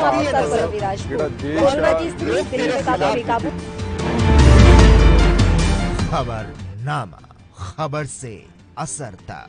आपके साथ पल्लवी राजपूत। मौलवादी स्थिति दिल्ली में काफी बेकाबू। खबरनामा, खबर से असर तक।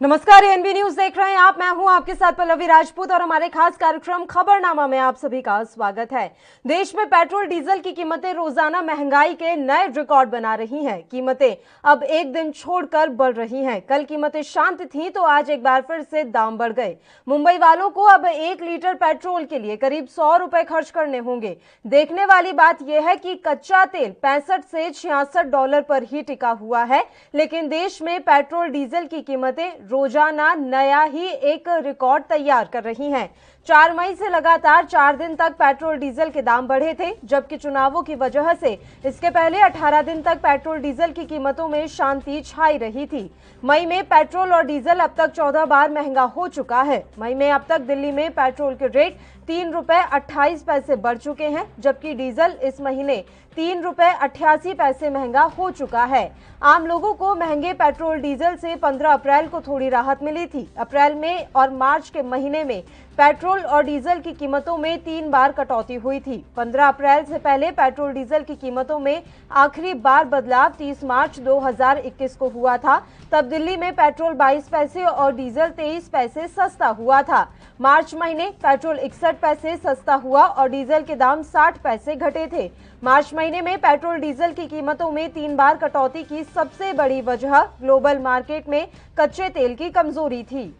नमस्कार, एनबी न्यूज देख रहे हैं आप। मैं हूं आपके साथ पल्लवी राजपूत और हमारे खास कार्यक्रम खबरनामा में आप सभी का स्वागत है। देश में पेट्रोल डीजल की कीमतें रोजाना महंगाई के नए रिकॉर्ड बना रही हैं। कीमतें अब एक दिन छोड़कर बढ़ रही हैं। कल कीमतें शांत थीं तो आज एक बार फिर से दाम बढ़ गए। मुंबई वालों को अब 1 लीटर पेट्रोल के लिए करीब 100 रुपए खर्च करने होंगे। देखने वाली बात यह है कि कच्चा तेल 65 से $66 पर ही टिका हुआ है, लेकिन देश में पेट्रोल डीजल की कीमतें रोजाना नया ही एक रिकॉर्ड तैयार कर रही हैं। 4 मई से लगातार 4 दिन तक पेट्रोल डीजल के दाम बढ़े थे, जबकि चुनावों की वजह से इसके पहले 18 दिन तक पेट्रोल डीजल की कीमतों में शांति छाई रही थी। मई में पेट्रोल और डीजल अब तक 14 बार महंगा हो चुका है। मई में अब तक दिल्ली में पेट्रोल के रेट 3 रुपए 28 पैसे बढ़ चुके हैं, जबकि डीजल इस महीने 3 रुपए 88 पैसे महंगा हो चुका है। आम लोगों को महंगे पेट्रोल डीजल से 15 अप्रैल को थोड़ी राहत मिली थी। अप्रैल में और मार्च के महीने में पेट्रोल और डीजल की कीमतों में 3 बार कटौती हुई थी। 15 अप्रैल से पहले पेट्रोल डीजल की कीमतों में आखिरी बार बदलाव 30 मार्च 2021 को हुआ था। तब दिल्ली में पेट्रोल 22 पैसे और डीजल 23 पैसे सस्ता हुआ था। मार्च महीने पेट्रोल 61 पैसे सस्ता हुआ और डीजल के दाम 60 पैसे घटे थे। मार्च महीने में पेट्रोल डीजल की कीमतों में 3 बार कटौती की सबसे बड़ी वजह ग्लोबल मार्केट में कच्चे तेल की कमजोरी थी।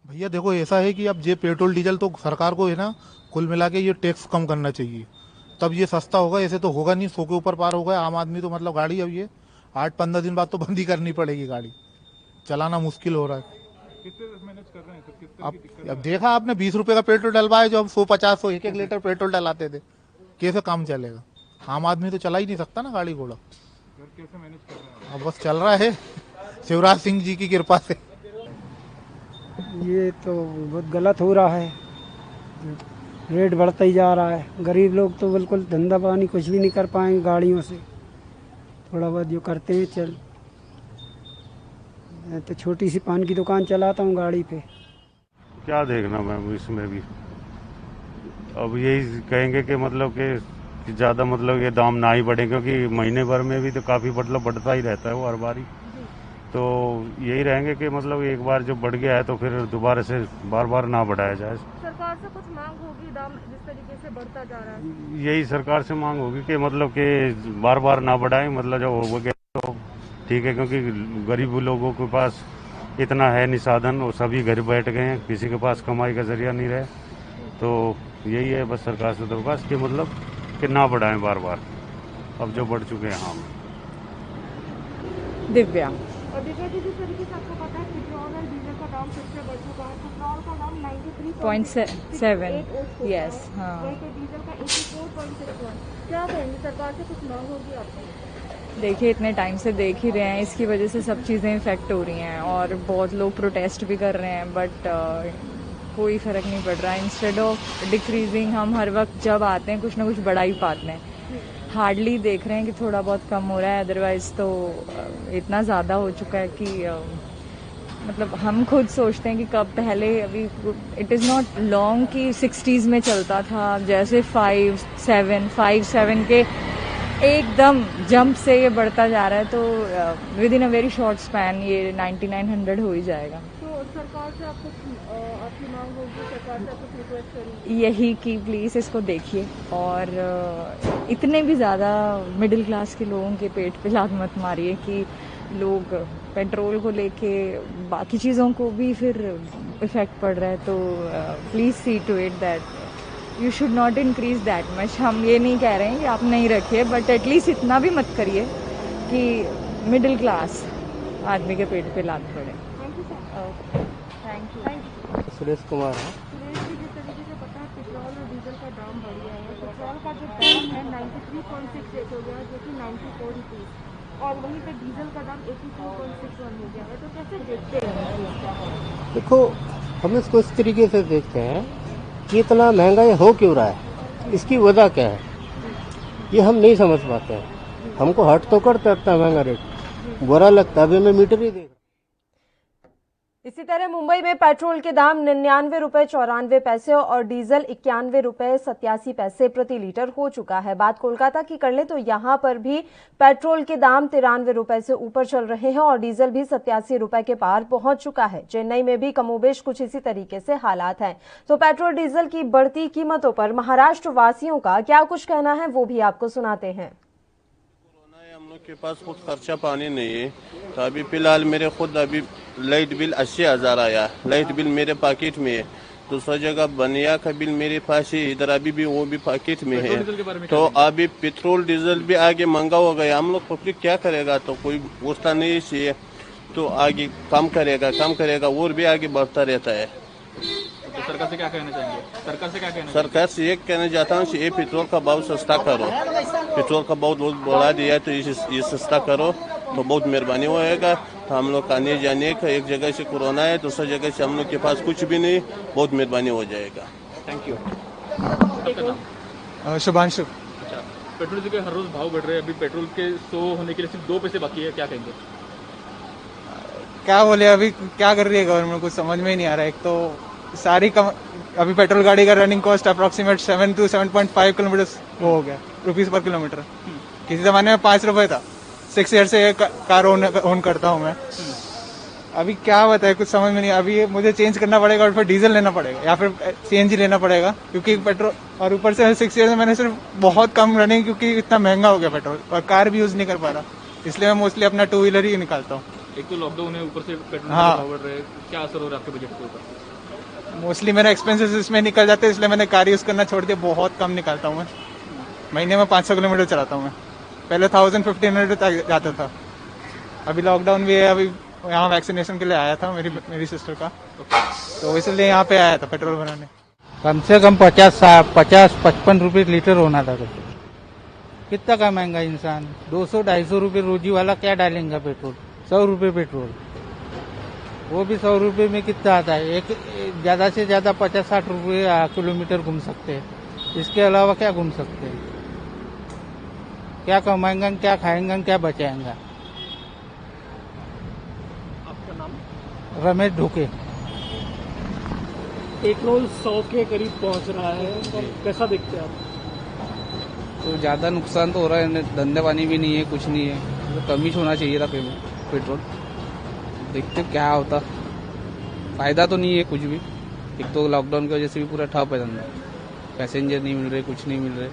भैया देखो, ऐसा है कि अब ये पेट्रोल डीजल तो सरकार को है ना, कुल मिला के ये टैक्स कम करना चाहिए, तब ये सस्ता होगा। ऐसे तो होगा नहीं, 100 के ऊपर पार होगा। आम आदमी तो मतलब गाड़ी अब ये 8-15 दिन बाद तो बंद ही करनी पड़ेगी, गाड़ी चलाना मुश्किल हो रहा है। मैनेज कर रहे हैं सर? अब देखा आपने 20 रुपए का पेट्रोल डलवाए, जो हम 150 1 लीटर पेट्रोल डलाते थे, कैसे काम चलेगा? आम आदमी तो चला ही नहीं सकता ना गाड़ी घोड़ा। कैसे मैनेज कर रहे हैं? अब बस चल रहा है शिवराज सिंह जी की कृपा से। ये तो बहुत गलत हो रहा है, रेट बढ़ता ही जा रहा है। गरीब लोग तो बिल्कुल धंधा पानी कुछ भी नहीं कर पाएंगे गाड़ियों से। थोड़ा बहुत जो करते हैं चल, मैं तो छोटी सी पान की दुकान चलाता हूँ गाड़ी पे। क्या देखना मैम इसमें भी, अब यही कहेंगे कि मतलब कि ज़्यादा मतलब ये दाम ना ही बढ़े, क्योंकि महीने भर में भी तो काफ़ी मतलब बढ़ता ही रहता है वो हर बारी। तो यही रहेंगे कि मतलब एक बार जो बढ़ गया है तो फिर दोबारा से बार बार ना बढ़ाया जाए। सरकार से कुछ मांग होगी, दाम जिस तरीके से बढ़ता जा रहा है। यही सरकार से मांग होगी कि मतलब कि बार बार ना बढ़ाएं, मतलब जब हो गया तो ठीक है, क्योंकि गरीब लोगों के पास इतना है नहीं साधन, और सभी घर बैठ गए हैं, किसी के पास कमाई का जरिया नहीं रहे। तो यही है बस सरकार से दरख्वास्त कि मतलब कि ना बढ़ाएं बार बार, अब जो बढ़ चुके हैं। हाँ दिव्या, और दिव्या जी, जिस तरीके से आपको पता है पेट्रोल और डीजल का दाम सबसे बढ़ चुका है। पेट्रोल का दाम 93.7 यस, हाँ। डीजल का 84.61। क्या कहेंगे, सरकार से कुछ मांग होगी आपको? देखिए, इतने टाइम से देख ही रहे हैं, इसकी वजह से सब चीज़ें इफेक्ट हो रही हैं और बहुत लोग प्रोटेस्ट भी कर रहे हैं, बट कोई फ़र्क नहीं पड़ रहा है। इंस्टेड ऑफ डिक्रीजिंग हम हर वक्त जब आते हैं कुछ ना कुछ बढ़ा ही पाते हैं। हार्डली देख रहे हैं कि थोड़ा बहुत कम हो रहा है, अदरवाइज़ तो इतना ज़्यादा हो चुका है कि मतलब हम खुद सोचते हैं कि कब पहले, अभी इट इज़ नॉट लॉन्ग कि 60s में चलता था, जैसे 5-7 के एकदम जंप से ये बढ़ता जा रहा है, तो with in a very short span ये 9900 हो ही जाएगा। तो सरकार से आपको आपकी मांग होगी, सरकार से आपको रिक्वेस्ट करेंगे यही कि प्लीज़ इसको देखिए, और इतने भी ज़्यादा मिडिल क्लास के लोगों के पेट पे लात मत मारिए कि लोग पेट्रोल को लेके बाकी चीज़ों को भी फिर इफ़ेक्ट पड़ रहा है। तो please see to it that you should not increase that much. हम ये नहीं कह रहे हैं कि आप नहीं रखिए, बट एटलीस्ट इतना भी मत करिए कि मिडिल क्लास आदमी के पेट पे लात पड़े। Thank you. सुरेश कुमार है। सुरेश जी, जिस तरीके से पता है पेट्रोल और डीजल का दाम बढ़ गया है, पेट्रोल का जो दाम है 93.68 हो गया है, जो कि 94 रुपीज़, और वहीं पे डीजल का दाम 82.61 हो गया है। तो कैसे देखते हैं? देखो, हम इसको इस तरीके से देखते हैं कि इतना महंगाई हो क्यों रहा है, इसकी वजह क्या है, ये हम नहीं समझ पाते हैं। हमको हट तो करता है इतना महंगा रेट, बुरा लगता है। अभी मैं मीटर ही देख। इसी तरह मुंबई में पेट्रोल के दाम 99 रुपए 94 पैसे और डीजल 91 रुपए 87 पैसे प्रति लीटर हो चुका है। बात कोलकाता की कर ले तो यहां पर भी पेट्रोल के दाम 93 रुपए से ऊपर चल रहे हैं और डीजल भी 87 रुपए के पार पहुंच चुका है। चेन्नई में भी कमोबेश कुछ इसी तरीके से हालात हैं। तो पेट्रोल डीजल की बढ़ती कीमतों पर महाराष्ट्र वासियों का क्या कुछ कहना है वो भी आपको सुनाते हैं। हम लोग के पास खुद खर्चा पानी नहीं है, तो अभी फिलहाल मेरे खुद अभी लाइट बिल 80,000 आया। लाइट बिल मेरे पॉकेट में है। दूसरा जगह बनिया का बिल मेरे पास है, इधर अभी भी वो भी पॉकेट में है। तो अभी पेट्रोल डीजल भी आगे महंगा हो गया। हम लोग पब्लिक क्या करेगा, तो कोई पूछता नहीं चाहिए, तो आगे कम करेगा और भी आगे बढ़ता रहता है। तो सरकार से क्या कहना चाहेंगे? सरकार से ये कहना चाहता हूँ कि ये पेट्रोल का भाव सस्ता करो। पेट्रोल का भाव बहुत बढ़ा दिया है, तो ये सस्ता करो तो बहुत मेहरबानी होएगा। तो हम लोग आने जाने का एक जगह से कोरोना है, दूसरी जगह से हम लोग के पास कुछ भी नहीं, बहुत मेहरबानी हो जाएगा। Thank you. शुभांशु। अच्छा, पेट्रोल के हर रोज भाव बढ़ रहे हैं। अभी पेट्रोल के 100 होने के लिए सिर्फ 2 पैसे बाकी है, क्या कहेंगे? क्या बोले, अभी क्या कर रही है गवर्नमेंट, कुछ समझ में ही नहीं आ रहा है। एक तो सारी अभी पेट्रोल गाड़ी का running cost approximate 7 to 7.5 kilometre वो हो गया रुपीज पर किलोमीटर। किसी जमाने में 5 रुपए था। 6 ईयर से कार ओन करता हूँ मैं। अभी क्या बताए, कुछ समझ में नहीं। अभी मुझे चेंज करना पड़ेगा और फिर डीजल लेना पड़ेगा या फिर सीएनजी लेना पड़ेगा, क्योंकि पेट्रोल और ऊपर से 6 ईयर में मैंने सिर्फ बहुत कम रनिंग, क्योंकि इतना महंगा हो गया पेट्रोल और कार भी यूज नहीं कर पा रहा, इसलिए मैं मोस्टली अपना 2 व्हीलर ही निकालता हूँ। एक तो लॉकडाउन है, ऊपर से पेट्रोल हाँ, बढ़ रहे हैं, क्या असर हो रहा है आपके बजट के ऊपर? मोस्टली मेरा एक्सपेंसेस इसमें निकल जाते हैं, इसलिए मैंने कार यूज करना छोड़ दिया। बहुत कम निकालता हूँ मैं, महीने में 500 किलोमीटर चलाता हूँ मैं। पहले 1000-1500 तक जाता था। अभी लॉकडाउन भी है, अभी यहाँ वैक्सीनेशन के लिए आया था मेरी सिस्टर का, तो इसलिए यहाँ पे आया था पेट्रोल भराने। कम से कम 50-55 रुपये लीटर होना था पेट्रोल। कितना का महंगा इंसान, 200-250 रुपये रोजी वाला क्या डालेंगे पेट्रोल? 100 रुपये पेट्रोल, वो भी 100 रुपये में कितना आता है? एक ज्यादा से ज्यादा 50-60 रुपये किलोमीटर घूम सकते हैं, इसके अलावा क्या घूम सकते हैं? क्या कमाएंगे, क्या खाएंगे, क्या बचाएंगे? आपका नाम? रमेश ढोके। पेट्रोल 100 के करीब पहुंच रहा है, तो कैसा देखते हैं आप? तो ज़्यादा नुकसान तो हो रहा है, धंधे पानी भी नहीं है, कुछ नहीं है, तो कम ही होना चाहिए था पेट्रोल। देखते क्या होता, फायदा तो नहीं है कुछ भी। एक तो लॉकडाउन की वजह से भी पूरा ठप है धंधा, पैसेंजर नहीं मिल रहे, कुछ नहीं मिल रहे।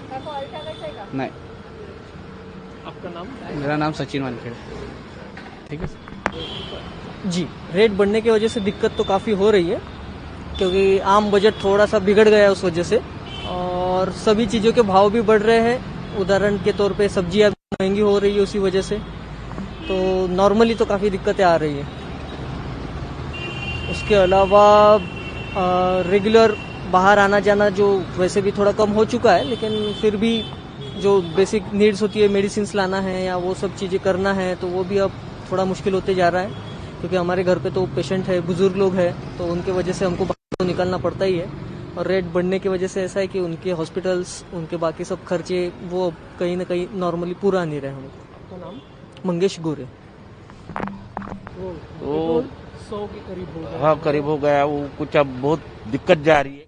नहीं। आपका नाम? मेरा नाम सचिन वानखेड़े। ठीक है जी। रेट बढ़ने की वजह से दिक्कत तो काफ़ी हो रही है, क्योंकि आम बजट थोड़ा सा बिगड़ गया है उस वजह से, और सभी चीज़ों के भाव भी बढ़ रहे हैं। उदाहरण के तौर पे सब्जियां महंगी हो रही है उसी वजह से, तो नॉर्मली तो काफ़ी दिक्कतें आ रही है। उसके अलावा रेगुलर बाहर आना जाना जो वैसे भी थोड़ा कम हो चुका है, लेकिन फिर भी जो बेसिक नीड्स होती है, मेडिसिन लाना है या वो सब चीज़ें करना है, तो वो भी अब थोड़ा मुश्किल होते जा रहा है, क्योंकि हमारे घर पे तो पेशेंट है, बुजुर्ग लोग हैं, तो उनके वजह से हमको बाहर तो निकलना पड़ता ही है। और रेट बढ़ने की वजह से ऐसा है कि उनके हॉस्पिटल्स, उनके बाकी सब खर्चे वो कहीं ना कहीं नॉर्मली पूरा नहीं रहे हमको। नाम? मंगेश गोरे। वो 100 के करीब हो गया। हाँ, करीब हो गया, वो कुछ अब बहुत दिक्कत जा रही है।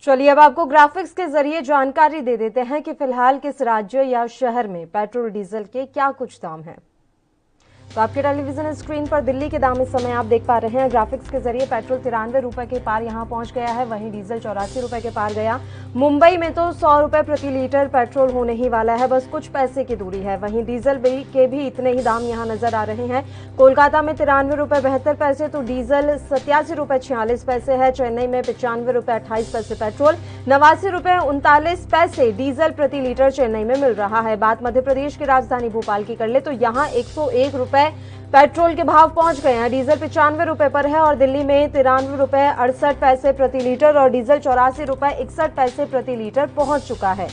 चलिए अब आपको ग्राफिक्स के जरिए जानकारी दे देते हैं कि फिलहाल किस राज्य या शहर में पेट्रोल डीजल के क्या कुछ दाम हैं। तो आपके टेलीविजन स्क्रीन पर दिल्ली के दाम इस समय आप देख पा रहे हैं। ग्राफिक्स के जरिए पेट्रोल 93 रुपए के पार यहां पहुंच गया है, वहीं डीजल 84 रुपए के पार गया। मुंबई में तो 100 रुपए प्रति लीटर पेट्रोल होने ही वाला है, बस कुछ पैसे की दूरी है। वहीं डीजल के भी इतने ही दाम यहां नजर आ रहे हैं। कोलकाता में 93 रुपए 72 पैसे तो डीजल 87 रुपए 46 पैसे है। चेन्नई में 95 रुपए 28 पैसे पेट्रोल, 89 रुपए 39 पैसे डीजल प्रति लीटर चेन्नई में मिल रहा है। बात मध्य प्रदेश की राजधानी भोपाल की कर ले तो यहाँ 101 रुपए पेट्रोल के भाव पहुंच गए हैं। डीजल 95 रुपए पर है और दिल्ली में 93 रुपए 68 पैसे प्रति लीटर और डीजल 84 रुपए 61 पैसे प्रति लीटर पहुंच चुका है।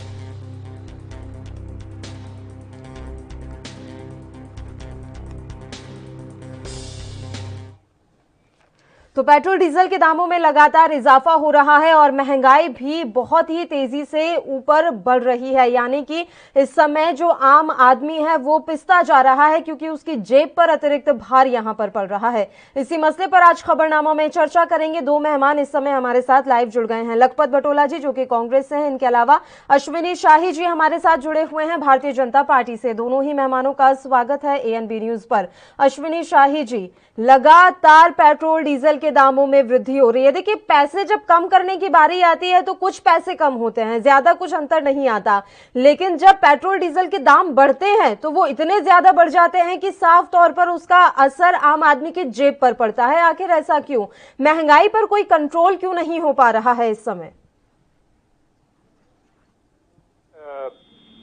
तो पेट्रोल डीजल के दामों में लगातार इजाफा हो रहा है और महंगाई भी बहुत ही तेजी से ऊपर बढ़ रही है, यानी कि इस समय जो आम आदमी है वो पिसता जा रहा है क्योंकि उसकी जेब पर अतिरिक्त भार यहां पर पड़ रहा है। इसी मसले पर आज खबरनामा में चर्चा करेंगे। दो मेहमान इस समय हमारे साथ लाइव जुड़ गए हैं। लखपत बटोला जी जो कि कांग्रेस से हैं, इनके अलावा अश्विनी शाही जी हमारे साथ जुड़े हुए हैं भारतीय जनता पार्टी से। दोनों ही मेहमानों का स्वागत है एएनबी न्यूज पर। अश्विनी शाही जी, लगातार पेट्रोल डीजल के दामों में वृद्धि हो रही है। देखिए, पैसे जब कम करने की बारी आती है तो कुछ पैसे कम होते हैं, ज्यादा कुछ अंतर नहीं आता, लेकिन जब पेट्रोल डीजल के दाम बढ़ते हैं तो वो इतने ज्यादा बढ़ जाते हैं कि साफ तौर पर उसका असर आम आदमी की जेब पर पड़ता है। आखिर ऐसा क्यों? महंगाई पर कोई कंट्रोल क्यों नहीं हो पा रहा है इस समय?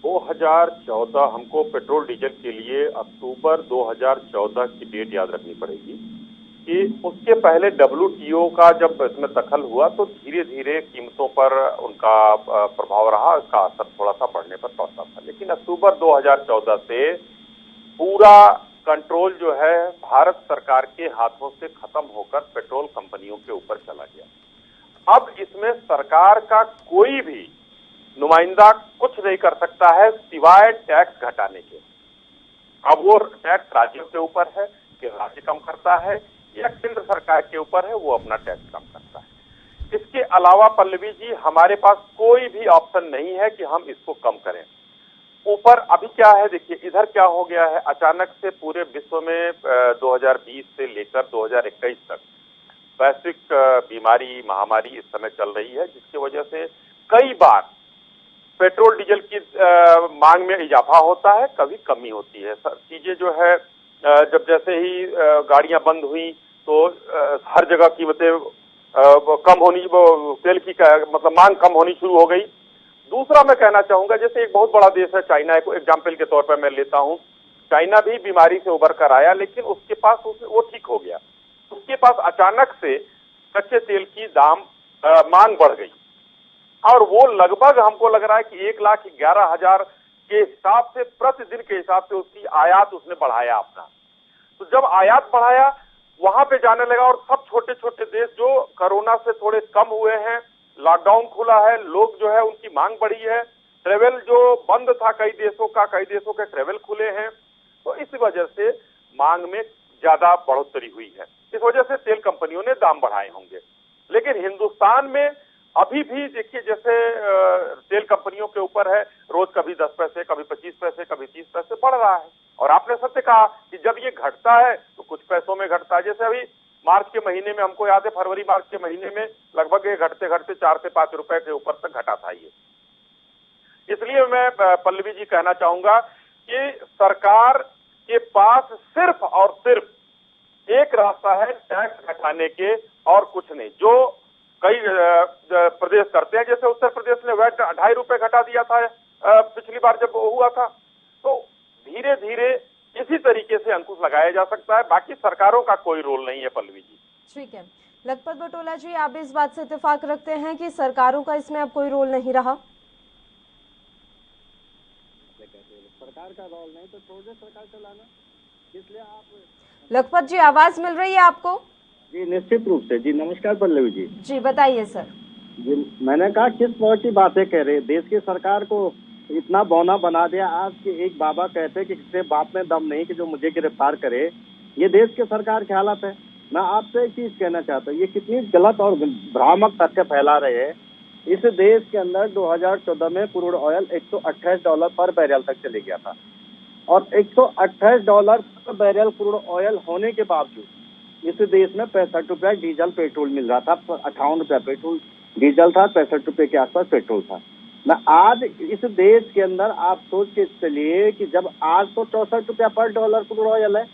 2014 हमको पेट्रोल डीजल के लिए अक्टूबर 2014 की डेट याद रखनी पड़ेगी कि उसके पहले WTO का जब इसमें दखल हुआ तो धीरे धीरे कीमतों पर उनका प्रभाव रहा, उसका असर थोड़ा सा बढ़ने पर पड़ता था। लेकिन अक्टूबर 2014 से पूरा कंट्रोल जो है भारत सरकार के हाथों से खत्म होकर पेट्रोल कंपनियों के ऊपर चला गया। अब इसमें सरकार का कोई भी नुमाइंदा कुछ नहीं कर सकता है सिवाय टैक्स घटाने के। अब वो टैक्स राज्यों के ऊपर है कि राज्य कम करता है या केंद्र सरकार के ऊपर है वो अपना टैक्स कम करता है। इसके अलावा पल्लवी जी हमारे पास कोई भी ऑप्शन नहीं है कि हम इसको कम करें। ऊपर अभी क्या है, देखिए इधर क्या हो गया है, अचानक से पूरे विश्व में 2020 से लेकर 2021 तक वैश्विक बीमारी महामारी इस समय चल रही है, जिसकी वजह से कई बार पेट्रोल डीजल की मांग में इजाफा होता है, कभी कमी होती है। चीजें जो है जब जैसे ही गाड़ियां बंद हुई तो हर जगह कीमतें कम होनी, तेल की मतलब मांग कम होनी शुरू हो गई। दूसरा मैं कहना चाहूंगा, जैसे एक बहुत बड़ा देश है चाइना, को एग्जाम्पल के तौर पर मैं लेता हूं, चाइना भी बीमारी से उबर कर आया लेकिन उसके पास वो ठीक हो गया। उसके पास अचानक से कच्चे तेल की मांग बढ़ गई और वो लगभग हमको लग रहा है कि 1,11,000 के हिसाब से प्रतिदिन के हिसाब से उसकी आयात उसने बढ़ाया अपना। तो जब आयात बढ़ाया वहां पे जाने लगा और सब छोटे छोटे देश जो कोरोना से थोड़े कम हुए हैं, लॉकडाउन खुला है, लोग जो है उनकी मांग बढ़ी है, ट्रेवल जो बंद था कई देशों के ट्रेवल खुले हैं, तो इस वजह से मांग में ज्यादा बढ़ोतरी हुई है। इस वजह से तेल कंपनियों ने दाम बढ़ाए होंगे। लेकिन हिंदुस्तान में अभी भी देखिए जैसे तेल कंपनियों के ऊपर है, रोज कभी 10 पैसे, कभी 25 पैसे, कभी 30 पैसे बढ़ रहा है। और आपने सत्य कहा कि जब ये घटता है तो कुछ पैसों में घटता है। जैसे अभी मार्च के महीने में हमको याद है, फरवरी मार्च के महीने में लगभग ये घटते घटते 4 से 5 रुपए के ऊपर तक घटा था ये। इसलिए मैं पल्लवी जी कहना चाहूंगा कि सरकार के पास सिर्फ और सिर्फ एक रास्ता है टैक्स घटाने के और कुछ नहीं, जो कई प्रदेश करते हैं। जैसे उत्तर प्रदेश ने वैट 2.5 रुपए घटा दिया था पिछली बार जब हुआ था। तो धीरे धीरे इसी तरीके से अंकुश लगाया जा सकता है, बाकी सरकारों का कोई रोल नहीं है पल्लवी जी। ठीक है, लखपत बटोला जी, आप इस बात से इत्तेफाक रखते हैं कि सरकारों का इसमें अब कोई रोल नहीं रहा? सरकार का रोल नहीं तो छोड़ दे सरकार चलाना, इसलिए आप। लखपत जी, आवाज मिल रही है आपको? जी निश्चित रूप से जी। नमस्कार पल्लवी जी। जी बताइए सर। जी मैंने कहा किस बहुत सी बातें कह रहे, देश की सरकार को इतना बौना बना दिया। आज के एक बाबा कहते हैं कि किसी बाप में दम नहीं कि जो मुझे गिरफ्तार करे। ये देश की सरकार की हालत है। मैं आपसे एक चीज कहना चाहता हूँ, ये कितनी गलत और भ्रामक तथ्य फैला रहे हैं। इस देश के अंदर 2014 में क्रूड ऑयल $128 पर बैरल तक चले गया था और $128 पर बैरल क्रूड ऑयल होने के बावजूद इस देश में 65 रुपया डीजल पेट्रोल मिल रहा था। 58 रुपया पेट्रोल डीजल था, 65 रुपये के आसपास पेट्रोल था। मैं आज इस देश के अंदर आप सोच के चलिए कि जब आज तो 64 रुपया पर डॉलर क्रूड ऑयल है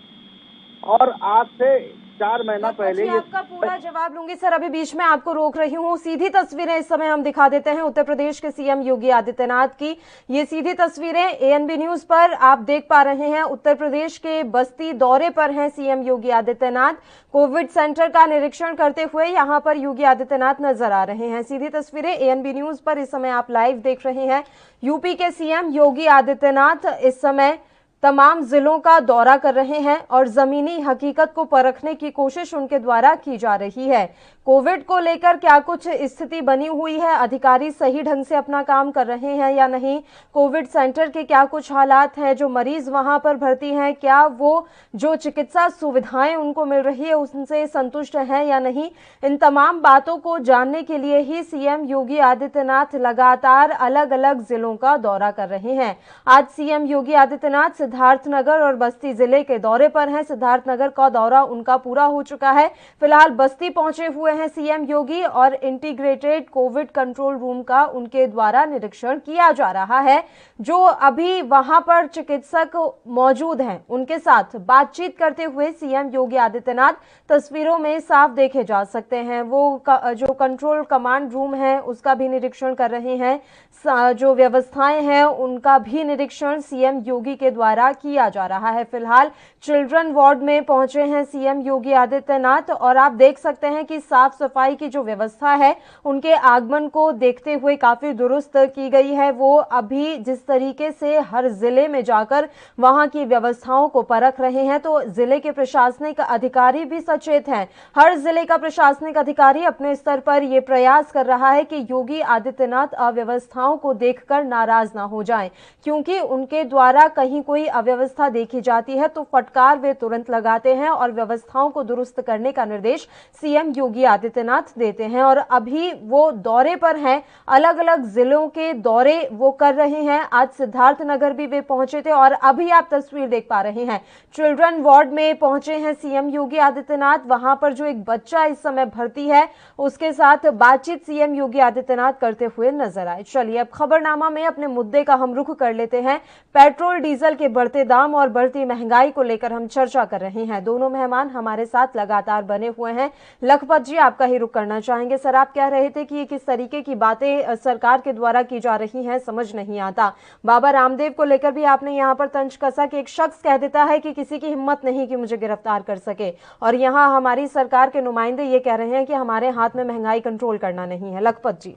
और आज से 4 महीना पहले आपका पूरा जवाब लूंगी सर, अभी बीच में आपको रोक रही हूँ। सीधी तस्वीरें इस समय हम दिखा देते हैं उत्तर प्रदेश के सीएम योगी आदित्यनाथ की। ये सीधी तस्वीरें एएनबी न्यूज पर आप देख पा रहे हैं। उत्तर प्रदेश के बस्ती दौरे पर हैं CM Yogi Adityanath. Covid centre का निरीक्षण करते हुए यहाँ पर योगी आदित्यनाथ नजर आ रहे हैं। सीधी तस्वीरें एएनबी न्यूज पर इस समय आप लाइव देख रहे हैं। यूपी के सीएम योगी आदित्यनाथ इस समय तमाम जिलों का दौरा कर रहे हैं और जमीनी हकीकत को परखने की कोशिश उनके द्वारा की जा रही है। कोविड को लेकर क्या कुछ स्थिति बनी हुई है, अधिकारी सही ढंग से अपना काम कर रहे हैं या नहीं, कोविड सेंटर के क्या कुछ हालात हैं, जो मरीज वहां पर भर्ती हैं क्या वो जो चिकित्सा सुविधाएं उनको मिल रही है उनसे संतुष्ट हैं या नहीं, इन तमाम बातों को जानने के लिए ही सीएम योगी आदित्यनाथ लगातार अलग अलग जिलों का दौरा कर रहे हैं। आज सीएम योगी आदित्यनाथ सिद्धार्थनगर और बस्ती जिले के दौरे पर हैं। सिद्धार्थनगर का दौरा उनका पूरा हो चुका है। फिलहाल बस्ती पहुंचे हुए हैं सीएम योगी और इंटीग्रेटेड कोविड कंट्रोल रूम का उनके द्वारा निरीक्षण किया जा रहा है। जो अभी वहां पर चिकित्सक मौजूद हैं उनके साथ बातचीत करते हुए सीएम योगी आदित्यनाथ तस्वीरों में साफ देखे जा सकते हैं। वो जो कंट्रोल कमांड रूम है उसका भी निरीक्षण कर रहे हैं। जो व्यवस्थाएं हैं उनका भी निरीक्षण सीएम योगी के द्वारा किया जा रहा है। फिलहाल चिल्ड्रन वार्ड में पहुंचे हैं सीएम योगी आदित्यनाथ और आप देख सकते हैं कि साफ सफाई की जो व्यवस्था है उनके आगमन को देखते हुए काफी दुरुस्त की गई है। वो अभी जिस तरीके से हर जिले में जाकर वहां की व्यवस्थाओं को परख रहे हैं तो जिले के प्रशासनिक अधिकारी भी सचेत हैं। हर जिले का प्रशासनिक अधिकारी अपने स्तर पर यह प्रयास कर रहा है कि योगी आदित्यनाथ अव्यवस्थाओं को देखकर नाराज ना हो जाएं, क्योंकि उनके द्वारा कहीं कोई अव्यवस्था देखी जाती है तो फटकार वे तुरंत लगाते हैं और व्यवस्थाओं को दुरुस्त करने का निर्देश सीएम योगी आदित्यनाथ देते हैं। और अभी वो दौरे पर हैं, अलग अलग जिलों के दौरे वो कर रहे हैं। आज सिद्धार्थनगर भी वे पहुंचे थे और अभी आप तस्वीर देख पा रहे हैं चिल्ड्रन वार्ड में पहुंचे हैं सीएम योगी आदित्यनाथ। वहां पर जो एक बच्चा इस समय भर्ती है उसके साथ बातचीत सीएम योगी आदित्यनाथ करते हुए नजर आए। चलिए अब खबरनामा में अपने मुद्दे का हम रुख कर लेते हैं। पेट्रोल डीजल के बढ़ते दाम और बढ़ती महंगाई को लेकर हम चर्चा कर रहे हैं। दोनों मेहमान हमारे साथ लगातार बने हुए हैं। लखपत जी, आपका ही रुख करना चाहेंगे। सर, आप कह रहे थे कि ये किस तरीके की बातें सरकार के द्वारा की जा रही हैं समझ नहीं आता। बाबा रामदेव को लेकर भी आपने यहाँ पर तंज कसा कि एक शख्स कह देता है कि किसी की हिम्मत नहीं कि मुझे गिरफ्तार कर सके, और यहाँ हमारी सरकार के नुमाइंदे ये कह रहे हैं कि हमारे हाथ में महंगाई कंट्रोल करना नहीं है। लखपत जी,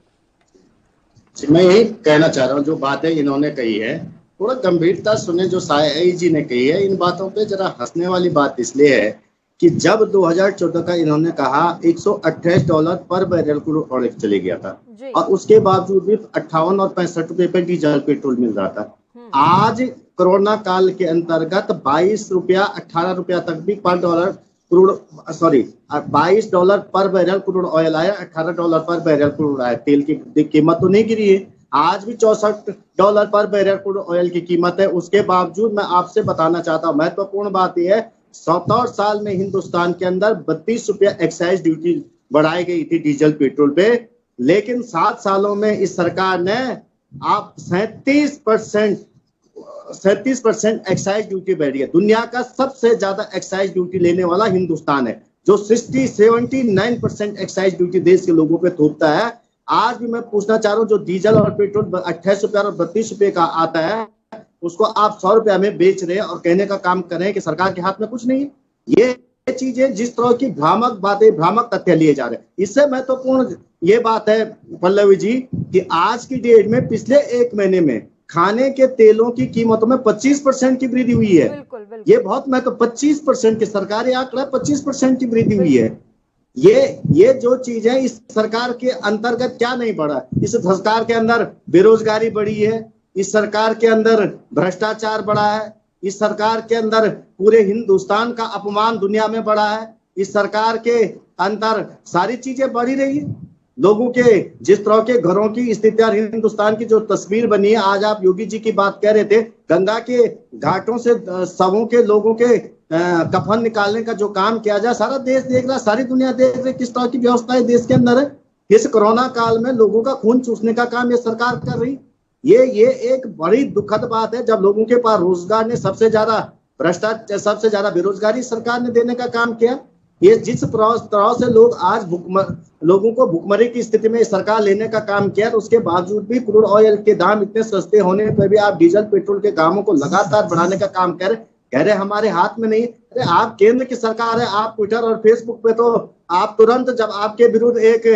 मैं यही कहना चाह रहा हूँ, जो बातें इन्होंने कही है थोड़ा गंभीरता सुने। जो साई जी ने कही है इन बातों पे जरा हंसने वाली बात इसलिए है कि जब 2014 का इन्होंने कहा $128 पर बैरल क्रूड ऑयल चले गया था और उसके बावजूद भी 58 और 65 रुपए पे डीजल पेट्रोल मिल रहा था। आज कोरोना काल के अंतर्गत 22 रुपया 18 रुपया तक भी पर डॉलर क्रूड $22 पर बैरल क्रूड ऑयल आया, $18 पर बैरल क्रूड आया। तेल की कीमत तो नहीं गिरी है, आज भी $64 पर बैरल क्रूड ऑयल की कीमत है। उसके बावजूद मैं आपसे बताना चाहता हूँ, महत्वपूर्ण बात यह है 77 साल में हिंदुस्तान के अंदर 32 रुपया एक्साइज ड्यूटी बढ़ाई गई थी डीजल पेट्रोल पे, लेकिन 7 सालों में इस सरकार ने आप 37% एक्साइज ड्यूटी बढ़ी है। दुनिया का सबसे ज्यादा एक्साइज ड्यूटी लेने वाला हिंदुस्तान है, जो 79% एक्साइज ड्यूटी देश के लोगों पे थोपता है। आज भी मैं पूछना चाह रहा हूँ, जो डीजल और पेट्रोल 28 रुपया और 32 रुपये का आता है उसको आप 100 रुपया में बेच रहे हैं और कहने का काम कर रहे हैं कि सरकार के हाथ में कुछ नहीं है। ये चीजें जिस तरह की भ्रामक बातें, भ्रामक तथ्य लिए जा रहे हैं, इससे महत्वपूर्ण ये बात है पल्लवी जी कि आज की डेट में पिछले 1 महीने में खाने के तेलों की कीमतों में 25% की वृद्धि हुई है। ये बहुत महत्व 25% की सरकारी आंकड़ा 25% की वृद्धि हुई है। ये जो चीज है इस सरकार के अंतर्गत क्या नहीं बढ़ा, इस सरकार के अंदर बेरोजगारी बढ़ी है, इस सरकार के अंदर भ्रष्टाचार बढ़ा है, इस सरकार के अंदर पूरे हिंदुस्तान का अपमान दुनिया में बढ़ा है, इस सरकार के अंदर सारी चीजें बढ़ी रही है। लोगों के जिस तरह के घरों की स्थिति और हिंदुस्तान की जो तस्वीर बनी है, आज आप योगी जी की बात कह रहे थे, गंगा के घाटों से सबों के लोगों के कफन निकालने का जो काम किया जाए, सारा देश देख रहा, सारी दुनिया देख रही किस तरह की व्यवस्था है देश के अंदर है। इस कोरोना काल में लोगों का खून चूसने का काम ये सरकार कर रही। ये एक बड़ी दुखद बात है। जब लोगों के पास रोजगार ने सबसे ज्यादा भ्रष्टाचार, सबसे ज्यादा बेरोजगारी सरकार ने देने का काम किया। ये जिस तरह से लोग आज लोगों को भुखमरी की स्थिति में सरकार लेने का काम किया, तो उसके बावजूद भी क्रूड ऑयल के दाम इतने सस्ते होने पर भी आप डीजल पेट्रोल के दामों को लगातार बढ़ाने का काम कह रहे हमारे हाथ में नहीं। अरे आप केंद्र की सरकार है, आप ट्विटर और फेसबुक पे तो आप तुरंत जब आपके विरुद्ध एक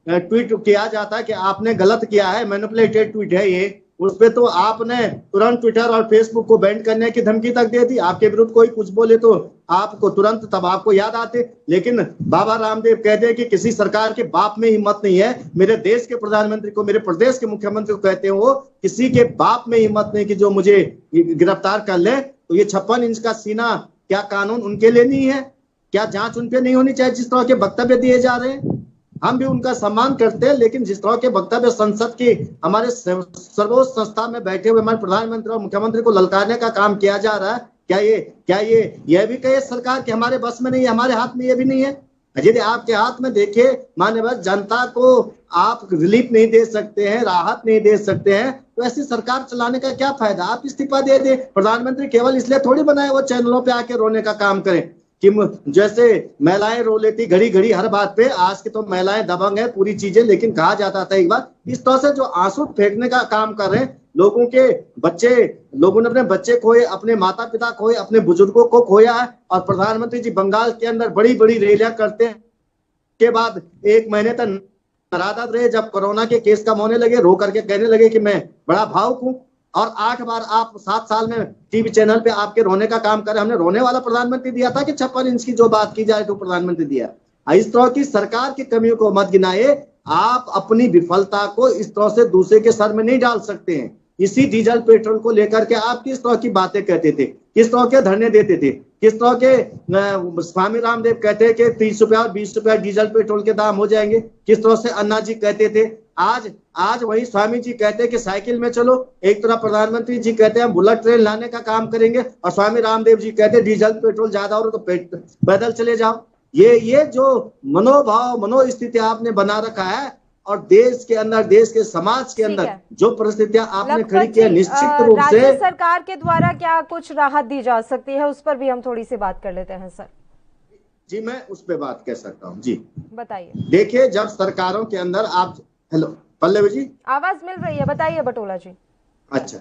ट्वीट किया जाता है कि आपने गलत किया है, मैनिपुलेटेड ट्वीट है ये, उस पे तो आपने तुरंत ट्विटर और फेसबुक को बैन करने की धमकी तक दे दी। आपके विरुद्ध कोई कुछ बोले तो आपको तुरंत तब आपको याद आते। लेकिन बाबा रामदेव कहते हैं कि किसी सरकार के बाप में हिम्मत नहीं है। मेरे देश के प्रधानमंत्री को, मेरे प्रदेश के मुख्यमंत्री को कहते हैं वो किसी के बाप में हिम्मत नहीं कि जो मुझे गिरफ्तार कर ले। तो ये 56 इंच का सीना क्या कानून उनके लिए नहीं है? क्या जांच उन पे नहीं होनी चाहिए जिस तरह के वक्तव्य दिए जा रहे हैं? हम भी उनका सम्मान करते हैं, लेकिन जिस तरह के वक्तव्य संसद की हमारे सर्वोच्च संस्था में बैठे हुए हमारे प्रधानमंत्री और मुख्यमंत्री को ललकारने का काम किया जा रहा है, क्या ये भी कहे सरकार कि हमारे बस में नहीं है, हमारे हाथ में ये भी नहीं है? यदि आपके हाथ में देखिए माननीय जनता को आप रिलीफ नहीं दे सकते हैं, राहत नहीं दे सकते हैं, तो ऐसी सरकार चलाने का क्या फायदा? आप इस्तीफा दे दें। प्रधानमंत्री केवल इसलिए थोड़ी बनाए वो चैनलों पे आके रोने का काम करें कि जैसे महिलाएं रो लेती घड़ी घड़ी हर बात पे। आज की तो महिलाएं दबंग है पूरी चीजें, लेकिन कहा जाता था एक बार इस तरह से जो आंसू फेंकने का काम कर रहे हैं। लोगों ने अपने बच्चे खोए, अपने माता पिता खोए, अपने बुजुर्गों को खोया है। और प्रधानमंत्री जी बंगाल के अंदर बड़ी बड़ी रैलियां करते हैं के बाद 1 महीने तक नाराज रहे। जब कोरोना के केस कम होने लगे, रो करके कहने लगे कि मैं बड़ा भावुक हूं। और 8 बार आप 7 साल में टीवी चैनल पे आपके रोने का काम करे। हमने रोने वाला प्रधानमंत्री दिया था कि 56 इंच की जो बात की जाए तो प्रधानमंत्री दिया। इस तरह की सरकार की कमियों को मत गिनाए। आप अपनी विफलता को इस तरह से दूसरे के सर में नहीं डाल सकते हैं। इसी डीजल पेट्रोल को लेकर के आप किस तरह की बातें कहते थे, किस तरह के धरने देते थे, किस तरह के स्वामी रामदेव कहते हैं कि 30 रुपया और 20 रुपया डीजल पेट्रोल के दाम हो जाएंगे, किस तरह से अन्ना जी कहते थे। आज वही स्वामी जी कहते हैं कि साइकिल में चलो। एक तरफ प्रधानमंत्री जी कहते हैं हम बुलेट ट्रेन लाने का काम करेंगे, और स्वामी रामदेव जी कहते हैं डीजल पेट्रोल ज्यादा हो तो पैदल चले जाओ। ये जो मनोभाव मनोस्थिति आपने बना रखा है, और देश के अंदर, देश के समाज के अंदर जो परिस्थितियां आपने खड़ी की है, निश्चित रूप से राज्य सरकार के द्वारा क्या कुछ राहत दी जा सकती है, उस पर भी हम थोड़ी सी बात कर लेते हैं सर। जी मैं उस पर बात कर सकता हूँ। जी बताइए। देखिए, जब सरकारों के अंदर आप, हेलो पल्लवी जी, आवाज मिल रही है, बताइए बटोला जी। अच्छा,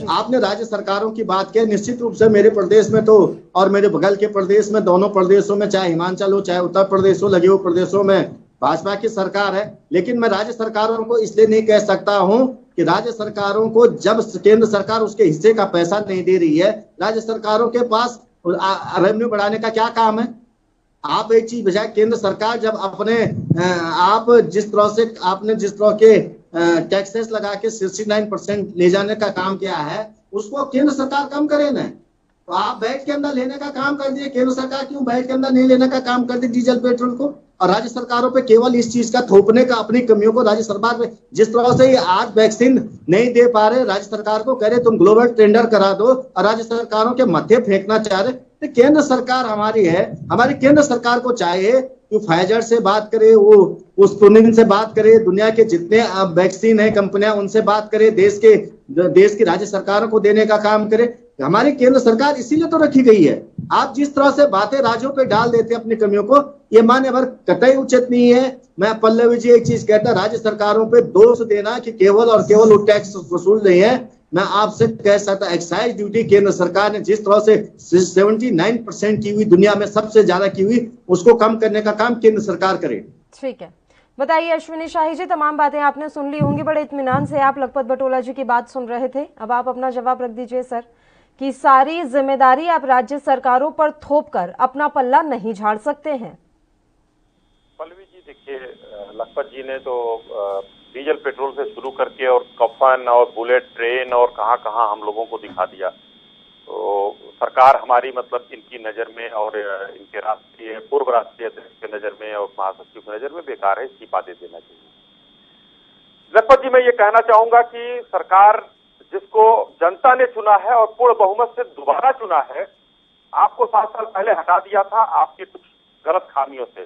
आपने राज्य सरकारों की बात की। निश्चित रूप से मेरे प्रदेश में तो, और मेरे बगल के प्रदेश में, दोनों प्रदेशों में, चाहे हिमाचल हो चाहे उत्तर प्रदेश हो, लगे हुए प्रदेशों में भाजपा की सरकार है। लेकिन मैं राज्य सरकारों को इसलिए नहीं कह सकता हूं कि राज्य सरकारों को जब केंद्र सरकार उसके हिस्से का पैसा नहीं दे रही है, राज्य सरकारों के पास रेवेन्यू बढ़ाने का क्या काम है? आप एक चीज बजाय, केंद्र सरकार जब अपने आप जिस तरह के टैक्सेस लगा के 69% ले जाने का काम किया है, उसको केंद्र सरकार कम करे ना। तो आप बैठ के अंदर लेने का काम कर दिए। केंद्र सरकार क्यों बैठ के अंदर नहीं लेने का काम कर दी डीजल पेट्रोल को? और राज्य सरकारों पे केवल इस चीज का थोपने का, अपनी कमियों को राज्य सरकार पे, जिस तरह से ये आज वैक्सीन नहीं दे पा रहे, राज्य सरकार को कह रहे तुम ग्लोबल टेंडर करा दो, और राज्य सरकारों के मत्थे फेंकना चाह रहे। तो केंद्र सरकार हमारी है, हमारी केंद्र सरकार को चाहिए कि फाइजर से बात करे, वो उस स्पुतनिक से बात करे, दुनिया के जितने वैक्सीन है कंपनियां उनसे बात करे, देश की राज्य सरकारों को देने का काम करे। हमारी केंद्र सरकार इसीलिए तो रखी गई है। आप जिस तरह से बातें राज्यों पे डाल देते हैं अपनी कमियों को, ये मान्य भर कतई उचित नहीं है। मैं पल्लवी जी एक चीज कहता, राज्य सरकारों पे दोष देना कि केवल और केवल वो टैक्स वसूल नहीं है। मैं आपसे कह सकता, एक्साइज ड्यूटी केंद्र सरकार ने जिस तरह से 79% की हुई, दुनिया में सबसे ज्यादा की हुई, उसको कम करने का काम केंद्र सरकार करे। ठीक है, बताइए अश्विनी शाही जी, तमाम बातें आपने सुन ली होंगी। बड़े इत्मीनान से आप लखपत बटोला जी की बात सुन रहे थे। अब आप अपना जवाब रख दीजिए सर, कि सारी जिम्मेदारी आप राज्य सरकारों पर थोपकर अपना पल्ला नहीं झाड़ सकते हैं। पल्लवी जी देखिए, लखपत जी ने तो डीजल पेट्रोल से शुरू करके और कफन और बुलेट ट्रेन और कहां कहां हम लोगों को दिखा दिया। तो सरकार हमारी, मतलब इनकी नजर में और इनके पूर्व राष्ट्रीय अध्यक्ष के नजर में और महासचिव की नजर में बेकार है, इस्तीफा दे देना चाहिए। लखपत जी मैं ये कहना चाहूंगा कि सरकार जिसको जनता ने चुना है और पूर्ण बहुमत से दोबारा चुना है, आपको 7 साल पहले हटा दिया था आपकी कुछ गलत खामियों से।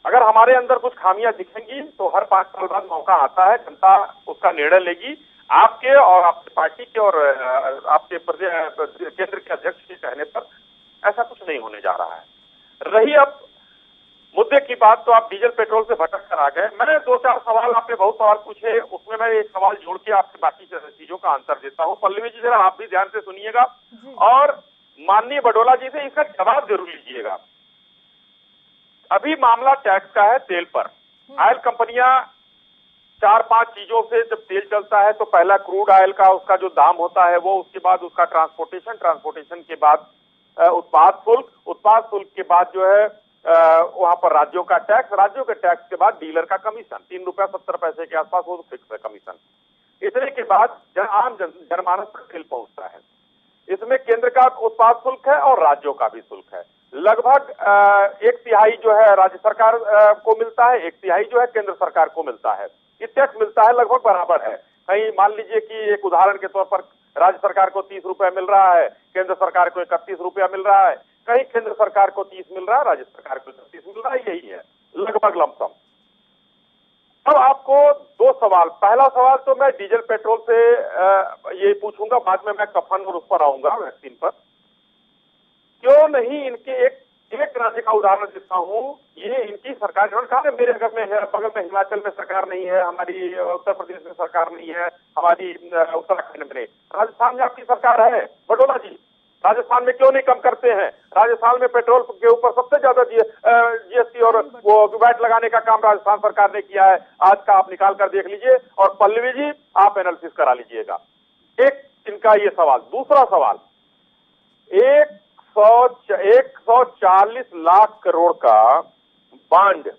अगर हमारे अंदर कुछ खामियां दिखेंगी तो हर 5 साल बाद मौका आता है, जनता उसका निर्णय लेगी। आपके और आपकी पार्टी के और आपके केंद्र के अध्यक्ष के कहने पर ऐसा कुछ नहीं होने जा रहा है। रही अब मुद्दे की बात, तो आप डीजल पेट्रोल से भटक कर आ गए। मैंने 2-4 सवाल, आपने बहुत सवाल पूछे, उसमें मैं एक सवाल जोड़ के आपसे बाकी चीजों का आंसर देता हूँ। पल्लवी जी जरा आप भी ध्यान से सुनिएगा और माननीय बडोला जी से इसका जवाब जरूर लीजिएगा। अभी मामला टैक्स का है तेल पर। ऑयल कंपनियां 4-5 चीजों से जब तेल चलता है तो पहला क्रूड ऑयल का उसका जो दाम होता है वो, उसके बाद उसका ट्रांसपोर्टेशन के बाद उत्पाद शुल्क के बाद जो है वहां पर राज्यों का टैक्स, राज्यों के टैक्स के बाद डीलर का कमीशन, 3 रुपया 70 पैसे के आसपास वो फिक्स है कमीशन। इतने के बाद जनमानस पर तेल पहुंचता है। इसमें केंद्र का उत्पाद शुल्क है और राज्यों का भी शुल्क है। लगभग 1/3 जो है राज्य सरकार को मिलता है, 1/3 जो है केंद्र सरकार को मिलता है। ये टैक्स मिलता है, लगभग बराबर है। कहीं मान लीजिए कि एक उदाहरण के तौर पर राज्य सरकार को 30 रुपया मिल रहा है, केंद्र सरकार को 31 रुपया मिल रहा है, कहीं केंद्र सरकार को 30 मिल रहा है, राज्य सरकार को 31 मिल रहा है, यही है लगभग लमसम। अब आपको 2 सवाल, पहला सवाल तो मैं डीजल पेट्रोल से ये पूछूंगा, बाद में मैं कफन और उस पर आऊंगा वैक्सीन पर। क्यों नहीं इनके एक राज्य का उदाहरण देता हूं, ये इनकी सरकार, इन्होंने कहा मेरे बगल में हिमाचल में सरकार नहीं है, हमारी उत्तर प्रदेश में सरकार नहीं है, हमारी उत्तराखंड में, राजस्थान में आपकी सरकार है बडोला जी, राजस्थान में क्यों नहीं कम करते हैं? राजस्थान में पेट्रोल के ऊपर सबसे ज्यादा जीएसटी और वो वैट लगाने का काम राजस्थान सरकार ने किया है। आज का आप निकाल कर देख लीजिए और पल्लवी जी आप एनालिसिस करा लीजिएगा। एक इनका ये सवाल। दूसरा सवाल, 140 लाख करोड़ का बांड,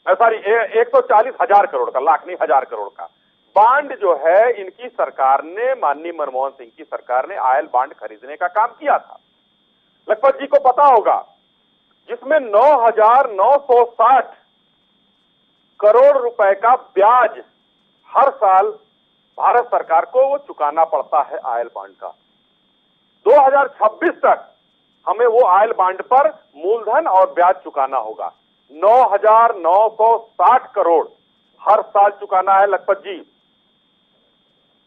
सॉरी 140 हजार करोड़ का, लाख नहीं हजार करोड़ का बांड जो है इनकी सरकार ने, माननीय मनमोहन सिंह की सरकार ने ऑयल बांड खरीदने का काम किया था। लखपत जी को पता होगा, जिसमें 9,960 करोड़ रुपए का ब्याज हर साल भारत सरकार को वो चुकाना पड़ता है ऑयल बांड का। 2026 तक हमें वो ऑयल बांड पर मूलधन और ब्याज चुकाना होगा। 9,960 करोड़ हर साल चुकाना है लखपत जी।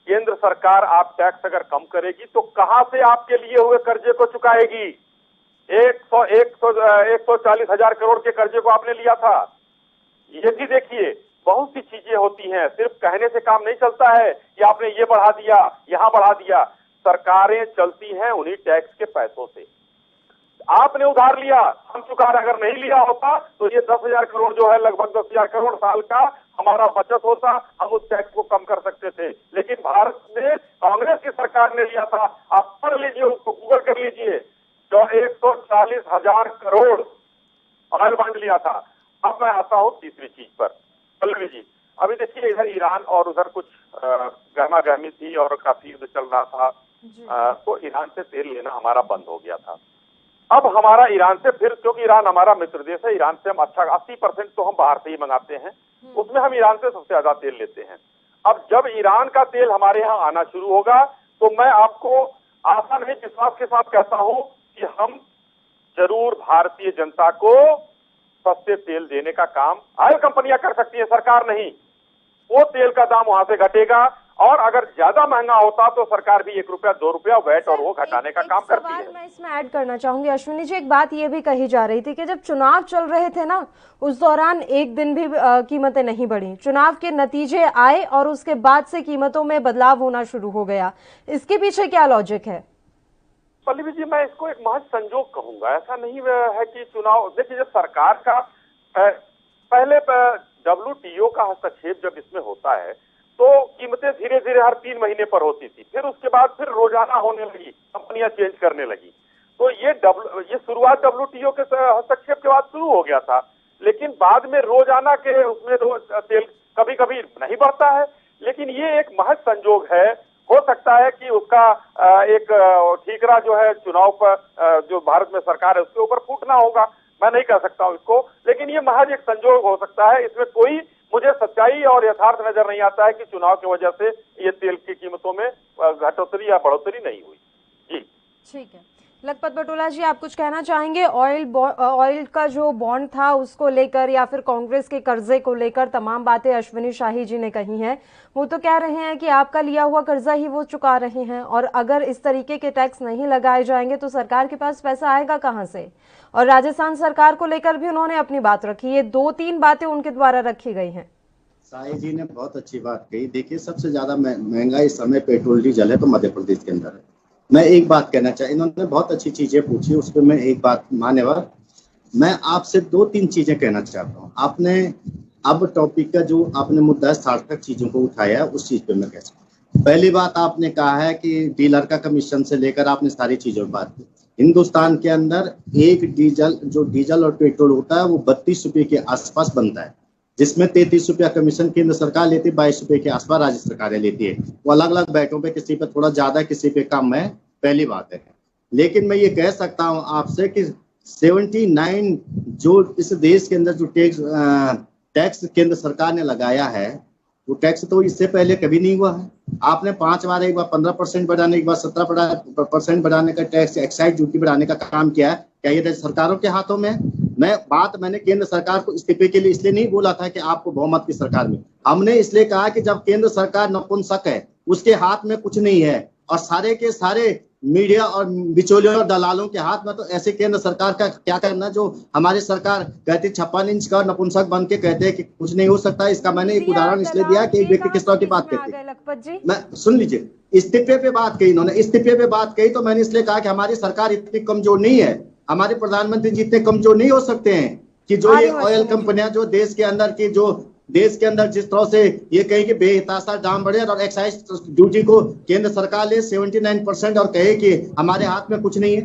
केंद्र सरकार आप टैक्स अगर कम करेगी तो कहां से आपके लिए हुए कर्जे को चुकाएगी? 140 हजार करोड़ के कर्जे को आपने लिया था। ये भी देखिए, बहुत सी चीजें होती हैं, सिर्फ कहने से काम नहीं चलता है कि आपने ये बढ़ा दिया, यहां बढ़ा दिया। सरकारें चलती हैं उन्हीं टैक्स के पैसों से। आपने उधार लिया, हम चुका, अगर नहीं लिया होता तो ये 10,000 करोड़ जो है, लगभग 10,000 करोड़ साल का हमारा बचत होता, हम उस टैक्स को कम कर सकते थे। लेकिन भारत में कांग्रेस की सरकार ने लिया था, आप पढ़ लीजिए, उसको गूगल कर लीजिए, जो 140 हजार करोड़ ऑयल बांड लिया था। अब मैं आता हूं तीसरी चीज पर, पल्लवी जी। अभी देखिए, इधर ईरान और उधर कुछ गहमा गहमी थी और काफी युद्ध चल रहा था, तो ईरान से तेल लेना हमारा बंद हो गया था। अब हमारा ईरान से फिर, क्योंकि ईरान हमारा मित्र देश है, ईरान से हम अच्छा 80% तो हम बाहर से ही मंगाते हैं, उसमें हम ईरान से सबसे ज्यादा तेल लेते हैं। अब जब ईरान का तेल हमारे यहाँ आना शुरू होगा तो मैं आपको आशा नहीं विश्वास के साथ कहता हूं कि हम जरूर भारतीय जनता को सस्ते तेल देने का काम ऑयल कंपनियां कर सकती है, सरकार नहीं। वो तेल का दाम वहां से घटेगा और अगर ज्यादा महंगा होता तो सरकार भी 1 रुपया 2 रुपया वैट और वो घटाने का काम करती है। मैं इसमें ऐड करना चाहूंगी अश्विनी जी, एक बात ये भी कही जा रही थी कि जब चुनाव चल रहे थे ना, उस दौरान एक दिन भी कीमतें नहीं बढ़ी। चुनाव के नतीजे आए और उसके बाद से कीमतों में बदलाव होना शुरू हो गया। इसके पीछे क्या लॉजिक है? पल्लवी जी, मैं इसको एक महज संजोग कहूंगा। ऐसा नहीं है कि चुनाव, देखिए जब सरकार का पहले WTO का हस्तक्षेप जब इसमें होता है तो कीमतें धीरे धीरे हर 3 महीने पर होती थी, फिर उसके बाद फिर रोजाना होने लगी, कंपनियां चेंज करने लगी। तो ये शुरुआत WTO के हस्तक्षेप के बाद शुरू हो गया था, लेकिन बाद में रोजाना के उसमें तेल कभी कभी नहीं बढ़ता है। लेकिन ये एक महज संजोग है, हो सकता है कि उसका एक ठीकरा जो है चुनाव पर जो भारत में सरकार है उसके ऊपर फूटना होगा, मैं नहीं कह सकता हूं इसको, लेकिन ये महज एक संजोग हो सकता है। इसमें कोई मुझे सच्चाई और यथार्थ नजर नहीं आता है कि चुनाव की वजह से ये तेल की कीमतों में घटोतरी या बढ़ोतरी नहीं हुई। जी ठीक है, लखपत बटोला जी आप कुछ कहना चाहेंगे? ऑयल का जो बॉन्ड था उसको लेकर या फिर कांग्रेस के कर्जे को लेकर तमाम बातें अश्विनी शाही जी ने कही हैं। वो तो कह रहे हैं कि आपका लिया हुआ कर्जा ही वो चुका रहे हैं और अगर इस तरीके के टैक्स नहीं लगाए जाएंगे तो सरकार के पास पैसा आएगा कहां से? और राजस्थान सरकार को लेकर भी उन्होंने अपनी बात रखी। ये 2-3 बातें उनके द्वारा रखी गई हैं। शाही जी ने बहुत अच्छी बात कही। देखिए, सबसे ज्यादा महंगा इस समय पेट्रोल डीजल है तो मध्य प्रदेश के अंदर है। मैं एक बात कहना चाहिए, इन्होंने बहुत अच्छी चीजें पूछी, उस पर मैं एक बात मान्यवर, मैं आपसे 2-3 चीजें कहना चाहता हूँ। आपने अब टॉपिक का जो आपने मुद्दा सार्थक चीजों को उठाया उस चीज पे मैं कह सकता हूँ। पहली बात आपने कहा है कि डीलर का कमीशन से लेकर आपने सारी चीजों की बात की। हिंदुस्तान के अंदर एक डीजल और पेट्रोल होता है वो 32 रुपए के आसपास बनता है, जिसमें 33 रुपया कमीशन केंद्र सरकार लेती है, 22 रुपए के आसपास राज्य सरकारें लेती है। वो अलग अलग बैटों पे किसी पे थोड़ा ज्यादा किसी पे कम है, पहली बात है। लेकिन मैं ये कह सकता हूँ आपसे कि 79 जो इस देश के अंदर जो टैक्स केंद्र सरकार ने लगाया है वो टैक्स तो इससे पहले कभी नहीं हुआ है। आपने 5 बार, एक बार 15% बढ़ाने, एक बार 17% बढ़ाने का टैक्स एक्साइज ड्यूटी बढ़ाने का काम किया है। क्या ये सरकारों के हाथों में? मैंने केंद्र सरकार को इस्तीफे के लिए इसलिए नहीं बोला था कि आपको बहुमत की सरकार में, हमने इसलिए कहा कि जब केंद्र सरकार नपुंसक है, उसके हाथ में कुछ नहीं है और सारे के सारे मीडिया और बिचौलियों और दलालों के हाथ में, तो ऐसे केंद्र सरकार का क्या करना जो हमारी सरकार कहती 56 इंच का नपुंसक बन के कहते हैं कि कुछ नहीं हो सकता। इसका मैंने एक उदाहरण इसलिए दिया कि एक व्यक्ति किस तरह की बात करते हैं। मैं सुन लीजिए, इस्तीफे पे बात कही इन्होंने, इस्तीफे पे बात कही तो मैंने इसलिए कहा कि हमारी सरकार इतनी कमजोर नहीं है, हमारे प्रधानमंत्री जी इतने कमजोर नहीं हो सकते हैं कि जो ये ऑयल कंपनियां जो देश के अंदर जिस तरह से ये कहे कि बेहताशा दाम बढ़े और एक्साइज ड्यूटी को केंद्र सरकार ले 79% और कहे कि हमारे हाथ में कुछ नहीं है।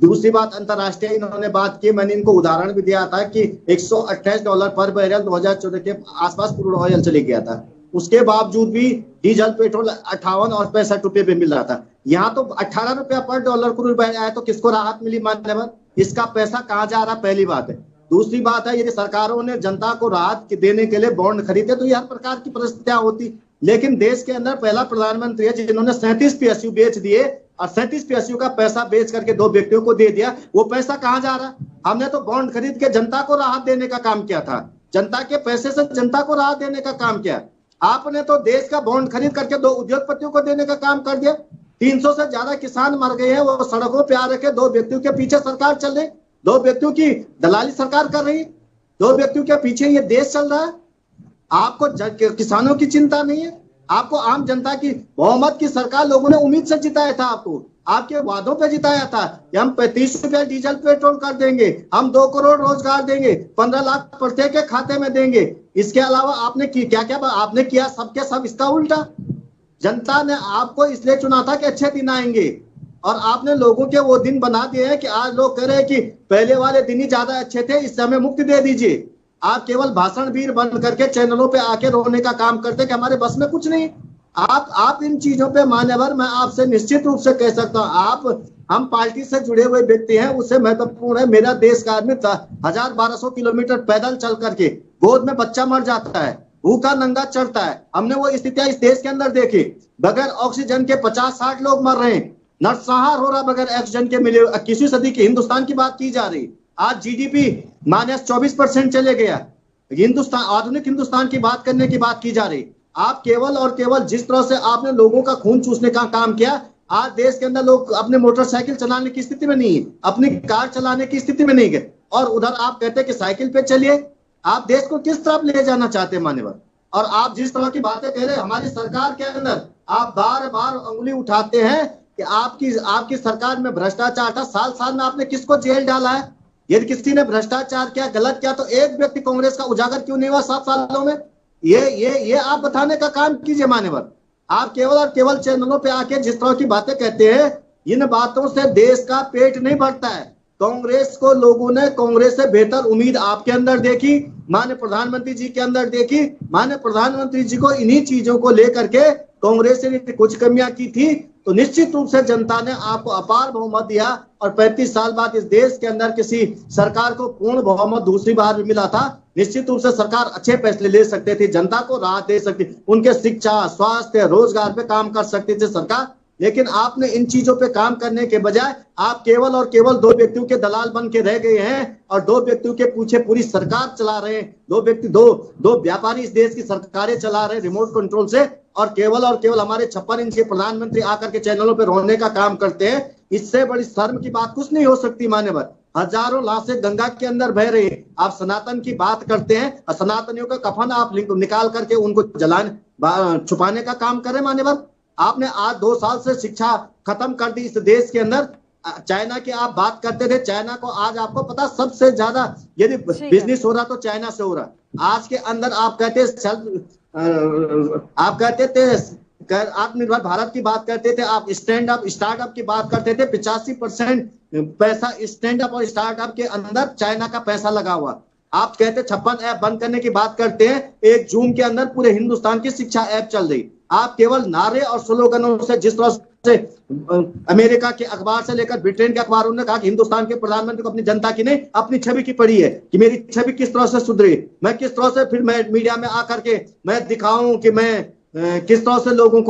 दूसरी बात, अंतरराष्ट्रीय इन्होंने बात की, मैंने इनको उदाहरण भी दिया था कि $128 पर बैरल 2014 के आसपास क्रूड ऑयल चले गया था। उसके बावजूद भी डीजल पेट्रोल 58 और 65 रुपए पे मिल रहा था। यहाँ तो 18 रुपया पर डॉलर क्रूड आया तो किसको राहत मिली मान्यवर? इसका पैसा कहाँ जा रहा, पहली बात है। दूसरी बात है, यदि सरकारों ने जनता को राहत देने के लिए बॉन्ड खरीदे तो ये हर प्रकार की परिस्थितियां होती, लेकिन देश के अंदर पहला प्रधानमंत्री है जिन्होंने 37 PSU बेच दिए और 37 PSU का पैसा बेच करके 2 व्यक्तियों को दे दिया। वो पैसा कहाँ जा रहा? हमने तो बॉन्ड खरीद के जनता को राहत देने का काम किया था, जनता के पैसे से जनता को राहत देने का काम किया। आपने तो देश का बॉन्ड खरीद करके 2 उद्योगपतियों को देने का काम कर दिया। 300 से ज्यादा किसान मर गए हैं, वो सड़कों पे आ रखे 2 व्यक्तियों के पीछे सरकार चल रही, 2 व्यक्तियों की दलाली सरकार कर रही, 2 व्यक्तियों के पीछे ये देश चल रहा है। आपको किसानों की चिंता नहीं है, आपको आम जनता की बहुमत की सरकार लोगों ने उम्मीद से जिताया था, आपके वादों पे जिताया था कि हम 35 रुपया डीजल पेट्रोल कर देंगे, हम 2 करोड़ रोजगार देंगे, 15 लाख प्रत्येक के खाते में देंगे। इसके अलावा आपने क्या क्या आपने किया? सबके सब इसका उल्टा। जनता ने आपको इसलिए चुना था कि अच्छे दिन आएंगे और आपने लोगों के वो दिन बना दिए हैं कि आज लोग कह रहे हैं कि पहले वाले दिन ही ज्यादा अच्छे थे, इससे हमें मुक्ति दे दीजिए। आप केवल भाषण वीर बन करके चैनलों पे आके रोने का काम करते कि हमारे बस में कुछ नहीं। आप इन चीजों पे मान्यवर, मैं आपसे निश्चित रूप से कह सकता हूँ, हम पार्टी से जुड़े हुए व्यक्ति हैं, उससे महत्वपूर्ण है मेरा देश का आदमी 1000-1200 किलोमीटर पैदल चल करके गोद में बच्चा मर जाता है, भूखा नंगा चढ़ता है। हमने वो स्थितियां इस देश के अंदर देखी, बगैर ऑक्सीजन के 50-60 लोग मर रहे हैं, नरसंहार हो रहा बगैर ऑक्सीजन के मिले। 21वीं सदी की हिंदुस्तान की बात की जा रही, आज GDP -24% चले गया। हिंदुस्तान, आधुनिक हिंदुस्तान की बात करने की बात की जा रही। आप केवल और केवल जिस तरह से आपने लोगों का खून चूसने का काम किया, आज देश के अंदर लोग अपने मोटरसाइकिल चलाने की स्थिति में नहीं है, अपनी कार चलाने की स्थिति में नहीं गए, और उधर आप कहते हैं कि साइकिल पे चलिए। आप देश को किस तरफ ले जाना चाहते हैं मान्यवर? और आप जिस तरह की बातें कह रहे हैं, हमारी सरकार के अंदर आप बार बार उंगली उठाते हैं कि आपकी सरकार में भ्रष्टाचार था। साल में आपने किसको जेल डाला है? यदि किसी ने भ्रष्टाचार किया, गलत किया, तो एक व्यक्ति कांग्रेस का उजागर क्यों नहीं हुआ 7 सालों में? ये आप बताने का काम कीजिए मान्यवर। आप केवल और केवल चैनलों पे आके जिस तरह की बातें कहते हैं, इन बातों से देश का पेट नहीं भरता है। कांग्रेस को लोगों ने कांग्रेस से बेहतर उम्मीद आपके अंदर देखी, माननीय प्रधानमंत्री जी के अंदर देखी। माननीय प्रधानमंत्री जी को इन्हीं चीजों को लेकर के कांग्रेस ने कुछ कमियां की थी, तो निश्चित रूप से जनता ने आपको अपार बहुमत दिया और 35 साल बाद इस देश के अंदर किसी सरकार को पूर्ण बहुमत दूसरी बार भी मिला था। निश्चित रूप से सरकार अच्छे फैसले ले सकते थे, जनता को राहत दे सकती, उनके शिक्षा, स्वास्थ्य, रोजगार पे काम कर सकती थी सरकार। लेकिन आपने इन चीजों पे काम करने के बजाय आप केवल और केवल 2 व्यक्तियों के दलाल बन के रह गए हैं और 2 व्यक्तियों के पीछे पूरी सरकार चला रहे हैं। 2 व्यापारी इस देश की सरकारें चला रहे हैं रिमोट कंट्रोल से, और केवल हमारे 56 इंच के प्रधानमंत्री आकर के चैनलों पे रोने का काम करते हैं। इससे बड़ी शर्म की बात कुछ नहीं हो सकती मान्यवर। हजारों लाशें गंगा के अंदर बह रही है, आप सनातन की बात करते हैं और सनातनियों का कफन आप निकाल करके उनको छुपाने का काम करें मान्यवर। आपने आज 2 साल से शिक्षा खत्म कर दी इस देश के अंदर। चाइना की आप बात करते थे, चाइना को आज आपको पता सबसे ज्यादा यदि बिजनेस हो रहा तो चाइना से हो रहा। आज के अंदर आप कहते थे आत्मनिर्भर भारत की बात करते थे, आप स्टार्टअप की बात करते थे, 85% पैसा स्टैंड अप और स्टार्टअप के अंदर चाइना का पैसा लगा हुआ। आप कहते 56 ऐप बंद करने की बात करते हैं, एक जून के अंदर पूरे हिंदुस्तान की शिक्षा ऐप चल रही। आप केवल नारे और स्लोगनों से, जिस तरह से अमेरिका के अखबार से लेकर ब्रिटेन के अखबारों ने कहा कि हिंदुस्तान के प्रधानमंत्री को अपनी जनता की नहीं अपनी छवि की पड़ी है कि मेरी छवि किस तरह से सुधरी, मैं किस तरह से फिर मैं मीडिया में आकर के मैं दिखाऊं कि मैं किस तरह से लोगों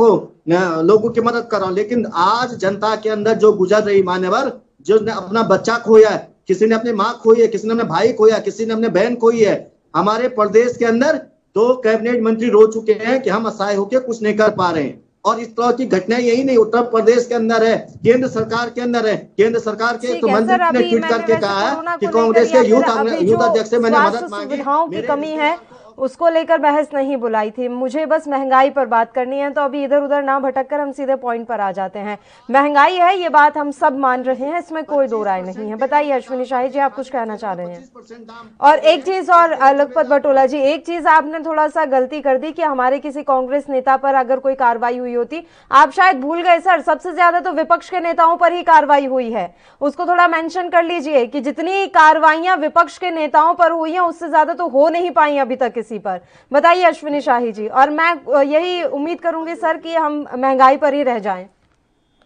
की मदद कर रहा हूं। लेकिन आज जनता के अंदर जो गुजर रही मान्यवर, जिसने अपना बच्चा खोया है, किसी ने अपनी माँ खोई है, किसी ने अपने भाई खोया, किसी ने अपने बहन खोई है। हमारे प्रदेश के अंदर 2 कैबिनेट मंत्री रो चुके हैं कि हम असहाय होकर कुछ नहीं कर पा रहे हैं। और इस तरह की घटनाएं यही नहीं उत्तर प्रदेश के अंदर है, केंद्र सरकार के अंदर है। केंद्र सरकार के तो मंत्री ने ट्वीट करके कहा है कि कांग्रेस के यूथ अध्यक्ष से मैंने मदद मांगी। सुविधाओं की कमी है उसको लेकर बहस नहीं बुलाई थी, मुझे बस महंगाई पर बात करनी है। तो अभी इधर उधर ना भटक कर हम सीधे पॉइंट पर आ जाते हैं। महंगाई है, ये बात हम सब मान रहे हैं, इसमें कोई दो राय नहीं है। बताइए अश्विनी शाही जी, आप कुछ कहना चाह रहे हैं? और एक चीज और लखपत बटोला जी, एक चीज आपने थोड़ा सा गलती कर दी कि हमारे किसी कांग्रेस नेता पर अगर कोई कार्रवाई हुई होती, आप शायद भूल गए सर, सबसे ज्यादा तो विपक्ष के नेताओं पर ही कार्रवाई हुई है। उसको थोड़ा मेंशन कर लीजिए कि जितनी कार्रवाइयां विपक्ष के नेताओं पर हुई हैं उससे ज्यादा तो हो नहीं पाई अभी तक किसी पर। बताइए अश्विनी शाही जी, और मैं यही उम्मीद करूंगी सर कि हम महंगाई पर ही रह जाएं।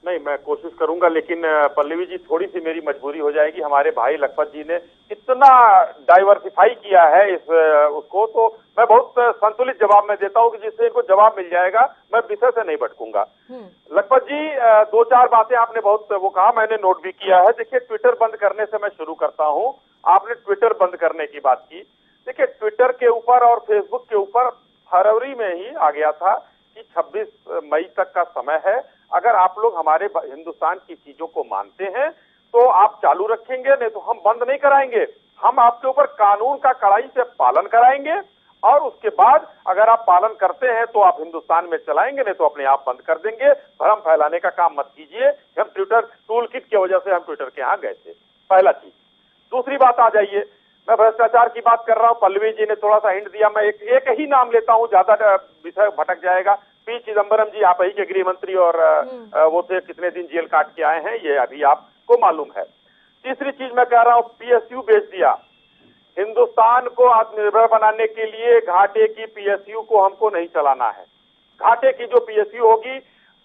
नहीं, मैं कोशिश करूंगा, लेकिन पल्लवी जी थोड़ी सी मेरी मजबूरी हो जाएगी। हमारे भाई लखपत जी ने इतना डाइवर्सिफाई किया है उसको, तो मैं बहुत संतुलित जवाब में देता हूं कि जिससे इनको जवाब मिल जाएगा, मैं विषय से नहीं भटकूंगा। लखपत जी 2-4 बातें आपने बहुत वो कहा, मैंने नोट भी किया है। देखिए, ट्विटर बंद करने से मैं शुरू करता हूं। आपने ट्विटर बंद करने की बात की। देखिए, ट्विटर के ऊपर और फेसबुक के ऊपर फरवरी में ही आ गया था कि 26 मई तक का समय है। अगर आप लोग हमारे हिंदुस्तान की चीजों को मानते हैं तो आप चालू रखेंगे, नहीं तो हम बंद नहीं कराएंगे। हम आपके ऊपर कानून का कड़ाई से पालन कराएंगे और उसके बाद अगर आप पालन करते हैं तो आप हिंदुस्तान में चलाएंगे, नहीं तो अपने आप बंद कर देंगे। भ्रम फैलाने का काम मत कीजिए। हम ट्विटर टूल किट की वजह से हम ट्विटर के यहाँ गए थे, पहला चीज। दूसरी बात आ जाइए, मैं भ्रष्टाचार की बात कर रहा हूं। पल्लवी जी ने थोड़ा सा हिंट दिया, मैं एक ही नाम लेता हूं, ज्यादा विषय भटक जाएगा। पी चिदम्बरम जी, आप ही के गृह मंत्री, और वो थे कितने दिन जेल काट के आए हैं, ये अभी आपको मालूम है। तीसरी चीज मैं कह रहा हूं, पीएसयू बेच दिया। हिंदुस्तान को आत्मनिर्भर बनाने के लिए घाटे की पीएसयू को हमको नहीं चलाना है। घाटे की जो पीएसयू होगी,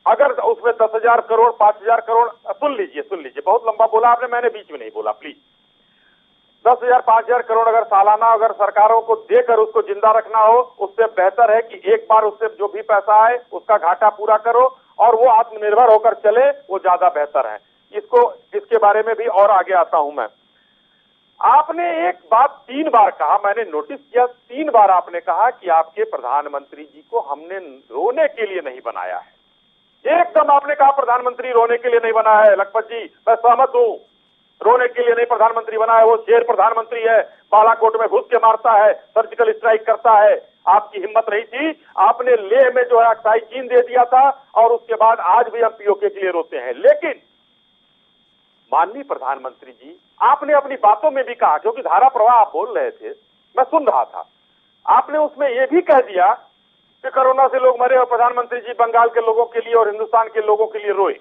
अगर उसमें 10,000 करोड़ 5,000 करोड़, सुन लीजिए, बहुत लंबा बोला आपने, मैंने बीच में नहीं बोला, प्लीज। 10,000 5,000 करोड़ अगर सालाना अगर सरकारों को देकर उसको जिंदा रखना हो, उससे बेहतर है कि एक बार उससे जो भी पैसा आए उसका घाटा पूरा करो और वो आत्मनिर्भर होकर चले, वो ज्यादा बेहतर है। इसके बारे में भी और आगे आता हूं मैं। आपने एक बात 3 बार कहा, मैंने नोटिस किया, 3 बार आपने कहा कि आपके प्रधानमंत्री जी को हमने रोने के लिए नहीं बनाया है। एकदम आपने कहा प्रधानमंत्री रोने के लिए नहीं बना है। लखपत जी, मैं सहमत हूं, रोने के लिए नहीं प्रधानमंत्री बना है। वो शेर प्रधानमंत्री है, बालाकोट में घुस के मारता है, सर्जिकल स्ट्राइक करता है। आपकी हिम्मत नहीं थी, आपने लेह में जो है अक्साई चीन दे दिया था, और उसके बाद आज भी हम पीओके के लिए रोते हैं। लेकिन माननीय प्रधानमंत्री जी, आपने अपनी बातों में भी कहा, क्योंकि धारा प्रवाह आप बोल रहे थे, मैं सुन रहा था, आपने उसमें यह भी कह दिया कि कोरोना से लोग मरे और प्रधानमंत्री जी बंगाल के लोगों के लिए और हिंदुस्तान के लोगों के लिए रोए।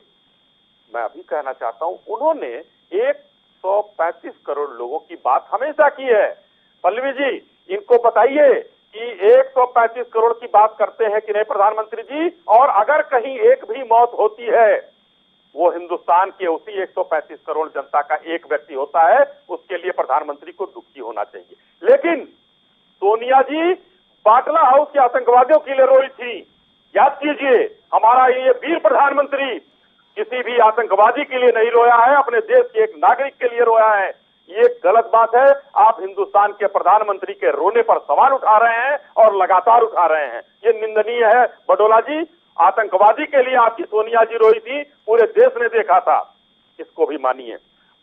मैं अभी कहना चाहता हूं, उन्होंने 135 करोड़ लोगों की बात हमेशा की है। पल्लवी जी, इनको बताइए कि 135 करोड़ की बात करते हैं कि नहीं प्रधानमंत्री जी, और अगर कहीं एक भी मौत होती है, वो हिंदुस्तान के उसी 135 करोड़ जनता का एक व्यक्ति होता है, उसके लिए प्रधानमंत्री को दुखी होना चाहिए। लेकिन सोनिया जी बाटला हाउस के आतंकवादियों के लिए रोई थी। याद कीजिए, हमारा ये वीर प्रधानमंत्री किसी भी आतंकवादी के लिए नहीं रोया है, अपने देश के एक नागरिक के लिए रोया है। ये गलत बात है। आप हिंदुस्तान के प्रधानमंत्री के रोने पर सवाल उठा रहे हैं और लगातार उठा रहे हैं, ये निंदनीय है। बडोला जी, आतंकवादी के लिए आपकी सोनिया जी रोई थी, पूरे देश ने देखा था, इसको भी मानिए।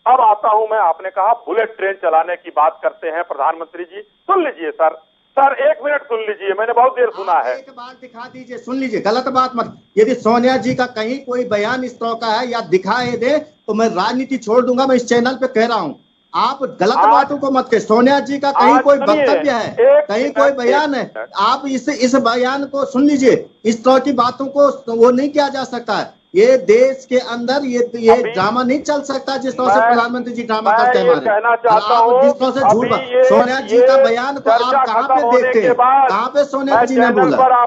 अब आता हूं मैं, आपने कहा बुलेट ट्रेन चलाने की बात करते हैं प्रधानमंत्री जी। सुन लीजिए सर, 1 मिनट सुन लीजिए, मैंने बहुत देर सुना है। एक बार दिखा दीजिए, सुन लीजिए, गलत बात मत। यदि सोनिया जी का कहीं कोई बयान इस तरह का है या दिखाए दे तो मैं राजनीति छोड़ दूंगा। मैं इस चैनल पे कह रहा हूँ, आप गलत बातों को मत कहें। सोनिया जी का कहीं कोई वक्तव्य है, कहीं कोई बयान है, आप इस बयान को सुन लीजिए। इस तरह की बातों को वो नहीं किया जा सकता है। ये देश के अंदर ये ड्रामा नहीं चल सकता जिस तरह से प्रधानमंत्री जी ड्रामा करते हैं हमारे। आप जिस तरह से झूठ, सोनिया जी का बयान को आप कहाँ पे देखते हैं? कहाँ पे सोनिया जी ने बोला?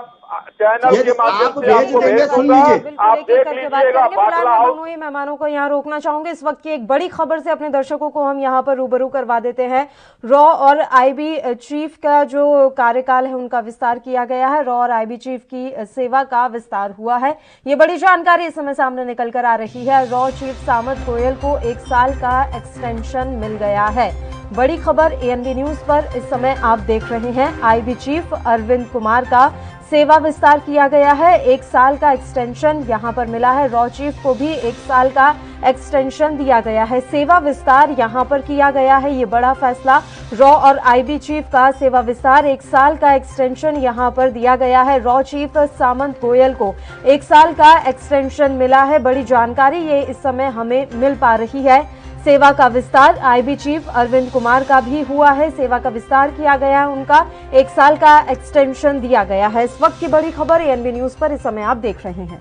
चैनल के माध्यम से आपको भेज दूंगा, आप देख लीजिएगा। मैं दोनों ही मेहमानों को यहाँ रोकना चाहूंगी। इस वक्त की एक बड़ी खबर से अपने दर्शकों को हम यहाँ पर रूबरू करवा देते हैं। रॉ और आईबी चीफ का जो कार्यकाल है उनका विस्तार किया गया है। रॉ और आईबी चीफ की सेवा का विस्तार हुआ है। ये बड़ी जानकारी इस समय सामने निकल कर आ रही है। रॉ चीफ सामंत गोयल को 1 साल का एक्सटेंशन मिल गया है। बड़ी खबर एएनबी न्यूज पर इस समय आप देख रहे हैं। आईबी चीफ अरविंद कुमार का सेवा विस्तार किया गया है। 1 साल का एक्सटेंशन यहां पर मिला है। रॉ चीफ को भी 1 साल का एक्सटेंशन दिया गया है। सेवा विस्तार यहां पर किया गया है। ये बड़ा फैसला, रॉ और आईबी चीफ का सेवा विस्तार, 1 साल का एक्सटेंशन यहां पर दिया गया है। रॉ चीफ सामंत गोयल को 1 साल का एक्सटेंशन मिला है। बड़ी जानकारी ये इस समय हमें मिल पा रही है। सेवा का विस्तार आईबी चीफ अरविंद कुमार का भी हुआ है। सेवा का विस्तार किया गया है, उनका 1 साल का एक्सटेंशन दिया गया है। इस वक्त की बड़ी खबर एएनबी न्यूज पर इस समय आप देख रहे हैं।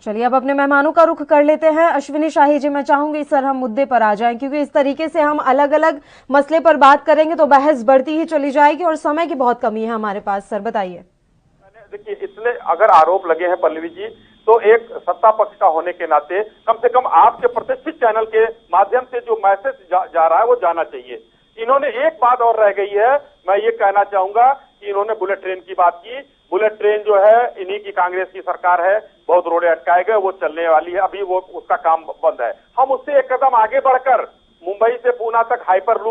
चलिए अब अपने मेहमानों का रुख कर लेते हैं। अश्विनी शाही जी, मैं चाहूंगी सर हम मुद्दे पर आ जाएं, क्योंकि इस तरीके से हम अलग अलग मसले पर बात करेंगे तो बहस बढ़ती ही चली जाएगी और समय की बहुत कमी है हमारे पास। सर बताइए। देखिए, इसलिए अगर आरोप लगे हैं पल्लवी जी, तो एक सत्ता पक्ष का होने के नाते कम से कम आपके प्रतिष्ठित चैनल के माध्यम से जो मैसेज जा रहा है वो जाना चाहिए। इन्होंने एक बात और रह गई है, मैं ये कहना चाहूंगा कि इन्होंने बुलेट ट्रेन की बात की। बुलेट ट्रेन जो है इन्हीं की कांग्रेस की सरकार है, बहुत रोड़े अटकाए गए, वो चलने वाली है, अभी वो उसका काम बंद है। हम उससे एक कदम आगे बढ़कर मुंबई से पूना तक हाइपर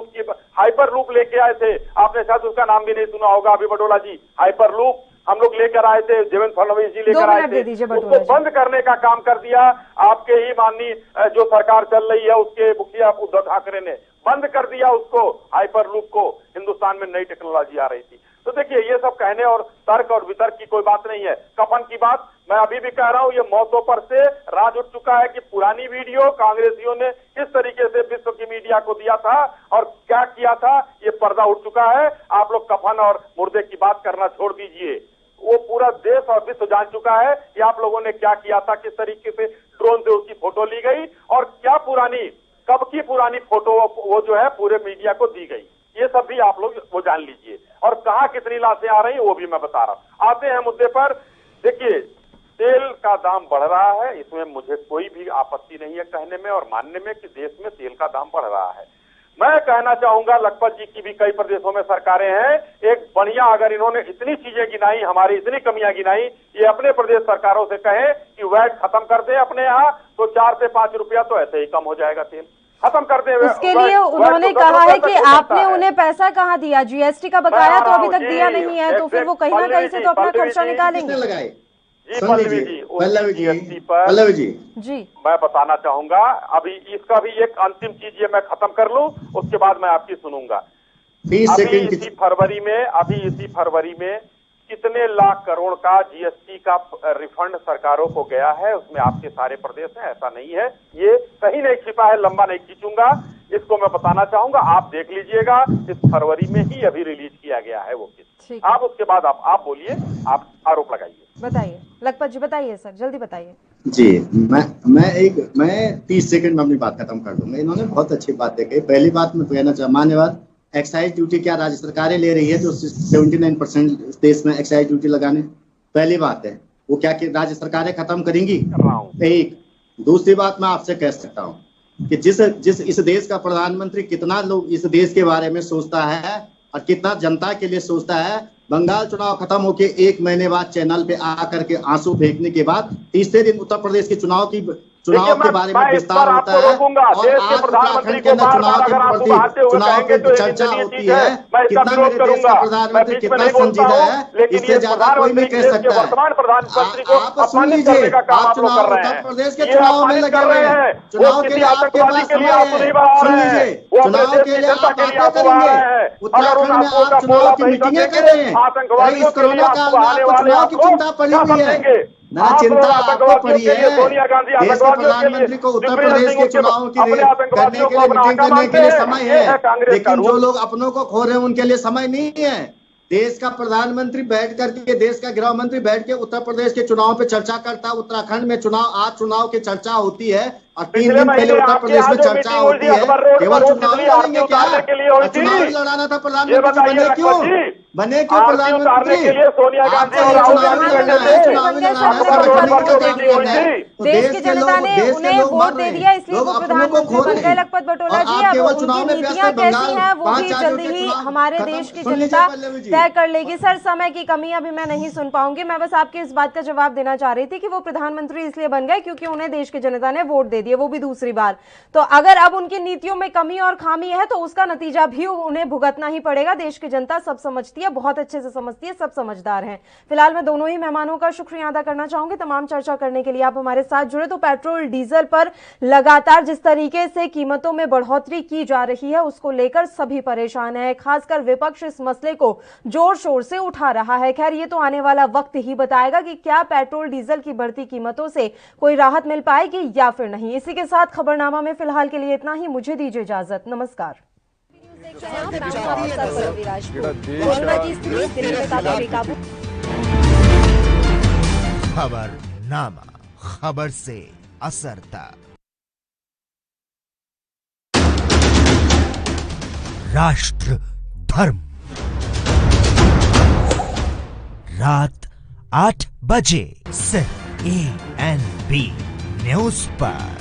लूप लेके आए थे। आपने शायद उसका नाम भी नहीं सुना होगा, अभी बडोला जी, हाइपर लूप हम लोग लेकर आए थे, देवेंद्र फडणवीस जी लेकर आए थे। उसको बंद करने का काम कर दिया आपके ही माननीय जो सरकार चल रही है उसके मुखिया उद्धव ठाकरे ने बंद कर दिया उसको, हाइपर लूप को। हिंदुस्तान में नई टेक्नोलॉजी आ रही थी। तो देखिए, ये सब कहने और तर्क और वितर्क की कोई बात नहीं है। कफन की बात मैं अभी भी कह रहा हूं, ये मौतों पर से राज उठ चुका है कि पुरानी वीडियो कांग्रेसियों ने किस तरीके से विश्व की मीडिया को दिया था और क्या किया था, ये पर्दा उठ चुका है। आप लोग कफन और मुर्दे की बात करना छोड़ दीजिए। वो पूरा देश और विश्व जान चुका है कि आप लोगों ने क्या किया था, किस तरीके से ड्रोन से उसकी फोटो ली गई और क्या कब की पुरानी फोटो वो जो है पूरे मीडिया को दी गई। ये सब भी आप लोग वो जान लीजिए। और कहाँ कितनी लाशें आ रही हैं वो भी मैं बता रहा हूं। आते हैं मुद्दे पर। देखिए, तेल का दाम बढ़ रहा है, इसमें मुझे कोई भी आपत्ति नहीं है कहने में और मानने में कि देश में तेल का दाम बढ़ रहा है। मैं कहना चाहूंगा, लखपत जी की भी कई प्रदेशों में सरकारें हैं, एक बढ़िया अगर इन्होंने इतनी चीजें गिनाई, हमारी इतनी कमियां गिनाई, ये अपने प्रदेश सरकारों से कहें कि वैट खत्म कर दे अपने यहाँ, तो 4 से 5 रुपया तो ऐसे ही कम हो जाएगा तेल। खत्म कर दे। उसके लिए उन्होंने कहा है कि आपने उन्हें पैसा कहाँ दिया, जीएसटी का बकाया तो अभी तक दिया नहीं है, तो फिर वो कहीं ना कहीं से तो अपना खर्चा निकालेंगे। पल्लवी जी जी, मैं बताना चाहूंगा, अभी इसका भी एक अंतिम चीज ये मैं खत्म कर लूं, उसके बाद मैं आपकी सुनूंगा। अभी इसी फरवरी में कितने लाख करोड़ का जीएसटी का रिफंड सरकारों को गया है, उसमें आपके सारे प्रदेश हैं, ऐसा नहीं है, ये कहीं नहीं छिपा है, लंबा नहीं खींचूंगा, इसको मैं बताना चाहूंगा, आप देख लीजिएगा। इस फरवरी में ही अभी रिलीज किया गया है वो किस्त। आप उसके बाद आप बोलिए, आप आरोप लगाइए। बताइए लखपत जी, बताइए सर, जल्दी बताइए जी। मैं 30 सेकंड में अपनी बात खत्म कर दूंगा। इन्होंने बहुत अच्छी बातें कही। पहली बात मैं कहना चाहूँ, मान्यवर एक्साइज ड्यूटी क्या राज्य सरकारें ले रही है जो 79% देश में एक्साइज ड्यूटी लगाने? पहली बात है, वो क्या कि राज्य सरकारें खत्म करेंगी? एक। दूसरी बात मैं आपसे कह सकता हूँ कि जिस इस देश का प्रधानमंत्री कितना लोग इस देश के बारे में सोचता है और कितना जनता के लिए सोचता है। बंगाल चुनाव खत्म होके 1 महीने बाद चैनल पे आकर के आंसू फेंकने के बाद तीसरे दिन उत्तर प्रदेश के चुनाव के बारे में विस्तार होता है और आज उत्तराखंड के अंदर चुनाव के चर्चा होती है। कितना मेरे देश का प्रधानमंत्री कितना संजीदा है, इससे ज्यादा कोई नहीं कह सकता है। आप सुन लीजिए, आप चुनाव उत्तर प्रदेश के चुनाव में लगे हुए हैं, चुनाव के लिए आपके पास समय है। सुन लीजिए, चुनाव के लिए आप बातें करेंगे, उत्तराखंड में आप चुनाव की मीटिंगें कर रहे हैं। इस कोरोना काल में आपको चुनाव की चिंता पड़ी हुई है। ना चिंता आपको पड़ी है। देश के प्रधानमंत्री को उत्तर प्रदेश के चुनाव की करने के लिए, मीटिंग करने के लिए समय है, लेकिन जो लोग अपनों को खो रहे हैं उनके लिए समय नहीं है। देश का प्रधानमंत्री बैठ करके, देश का गृह मंत्री बैठ के उत्तर प्रदेश के चुनाव पे चर्चा करता है। उत्तराखंड में चुनाव, आज चुनाव की चर्चा होती है और 3 दिन पहले उत्तर प्रदेश में चर्चा होती है। केवल चुनाव लड़ेंगे क्या? चुनाव लड़ाना था प्रधानमंत्री, बने क्यों प्रधानमंत्री? देश की जनता ने उन्हें वोट दे दिया, इसलिए वो प्रधानमंत्री बन गए। लखपत बटोला जी, अब उनकी नीतियां कैसी हैं वो भी जल्दी ही हमारे देश की जनता तय कर लेगी। सर, समय की कमी, अभी मैं नहीं सुन पाऊंगी। मैं बस आपके इस बात का जवाब देना चाह रही थी कि वो प्रधानमंत्री इसलिए बन गए क्योंकि उन्हें देश की जनता ने वोट दे दिए, वो भी दूसरी बार। तो अगर अब उनकी नीतियों में कमी और खामी है तो उसका नतीजा भी उन्हें भुगतना ही पड़ेगा। देश की जनता सब समझती है, बहुत अच्छे से समझती है, सब समझदार हैं। फिलहाल मैं दोनों ही मेहमानों का शुक्रिया अदा करना चाहूंगी तमाम चर्चा करने के लिए आप हमारे साथ जुड़े। तो पेट्रोल डीजल पर लगातार जिस तरीके से कीमतों में बढ़ोतरी की जा रही है उसको लेकर सभी परेशान है, खासकर विपक्ष इस मसले को जोर शोर से उठा रहा है। खैर, ये तो आने वाला वक्त ही बताएगा कि क्या पेट्रोल डीजल की बढ़ती कीमतों से कोई राहत मिल पाएगी या फिर नहीं। इसी के साथ खबरनामा में फिलहाल के लिए इतना ही। मुझे दीजिए इजाजत, नमस्कार। खबरनामा, खबर से असर तक। राष्ट्र धर्म, रात 8 बजे सिर्फ ANB न्यूज पर।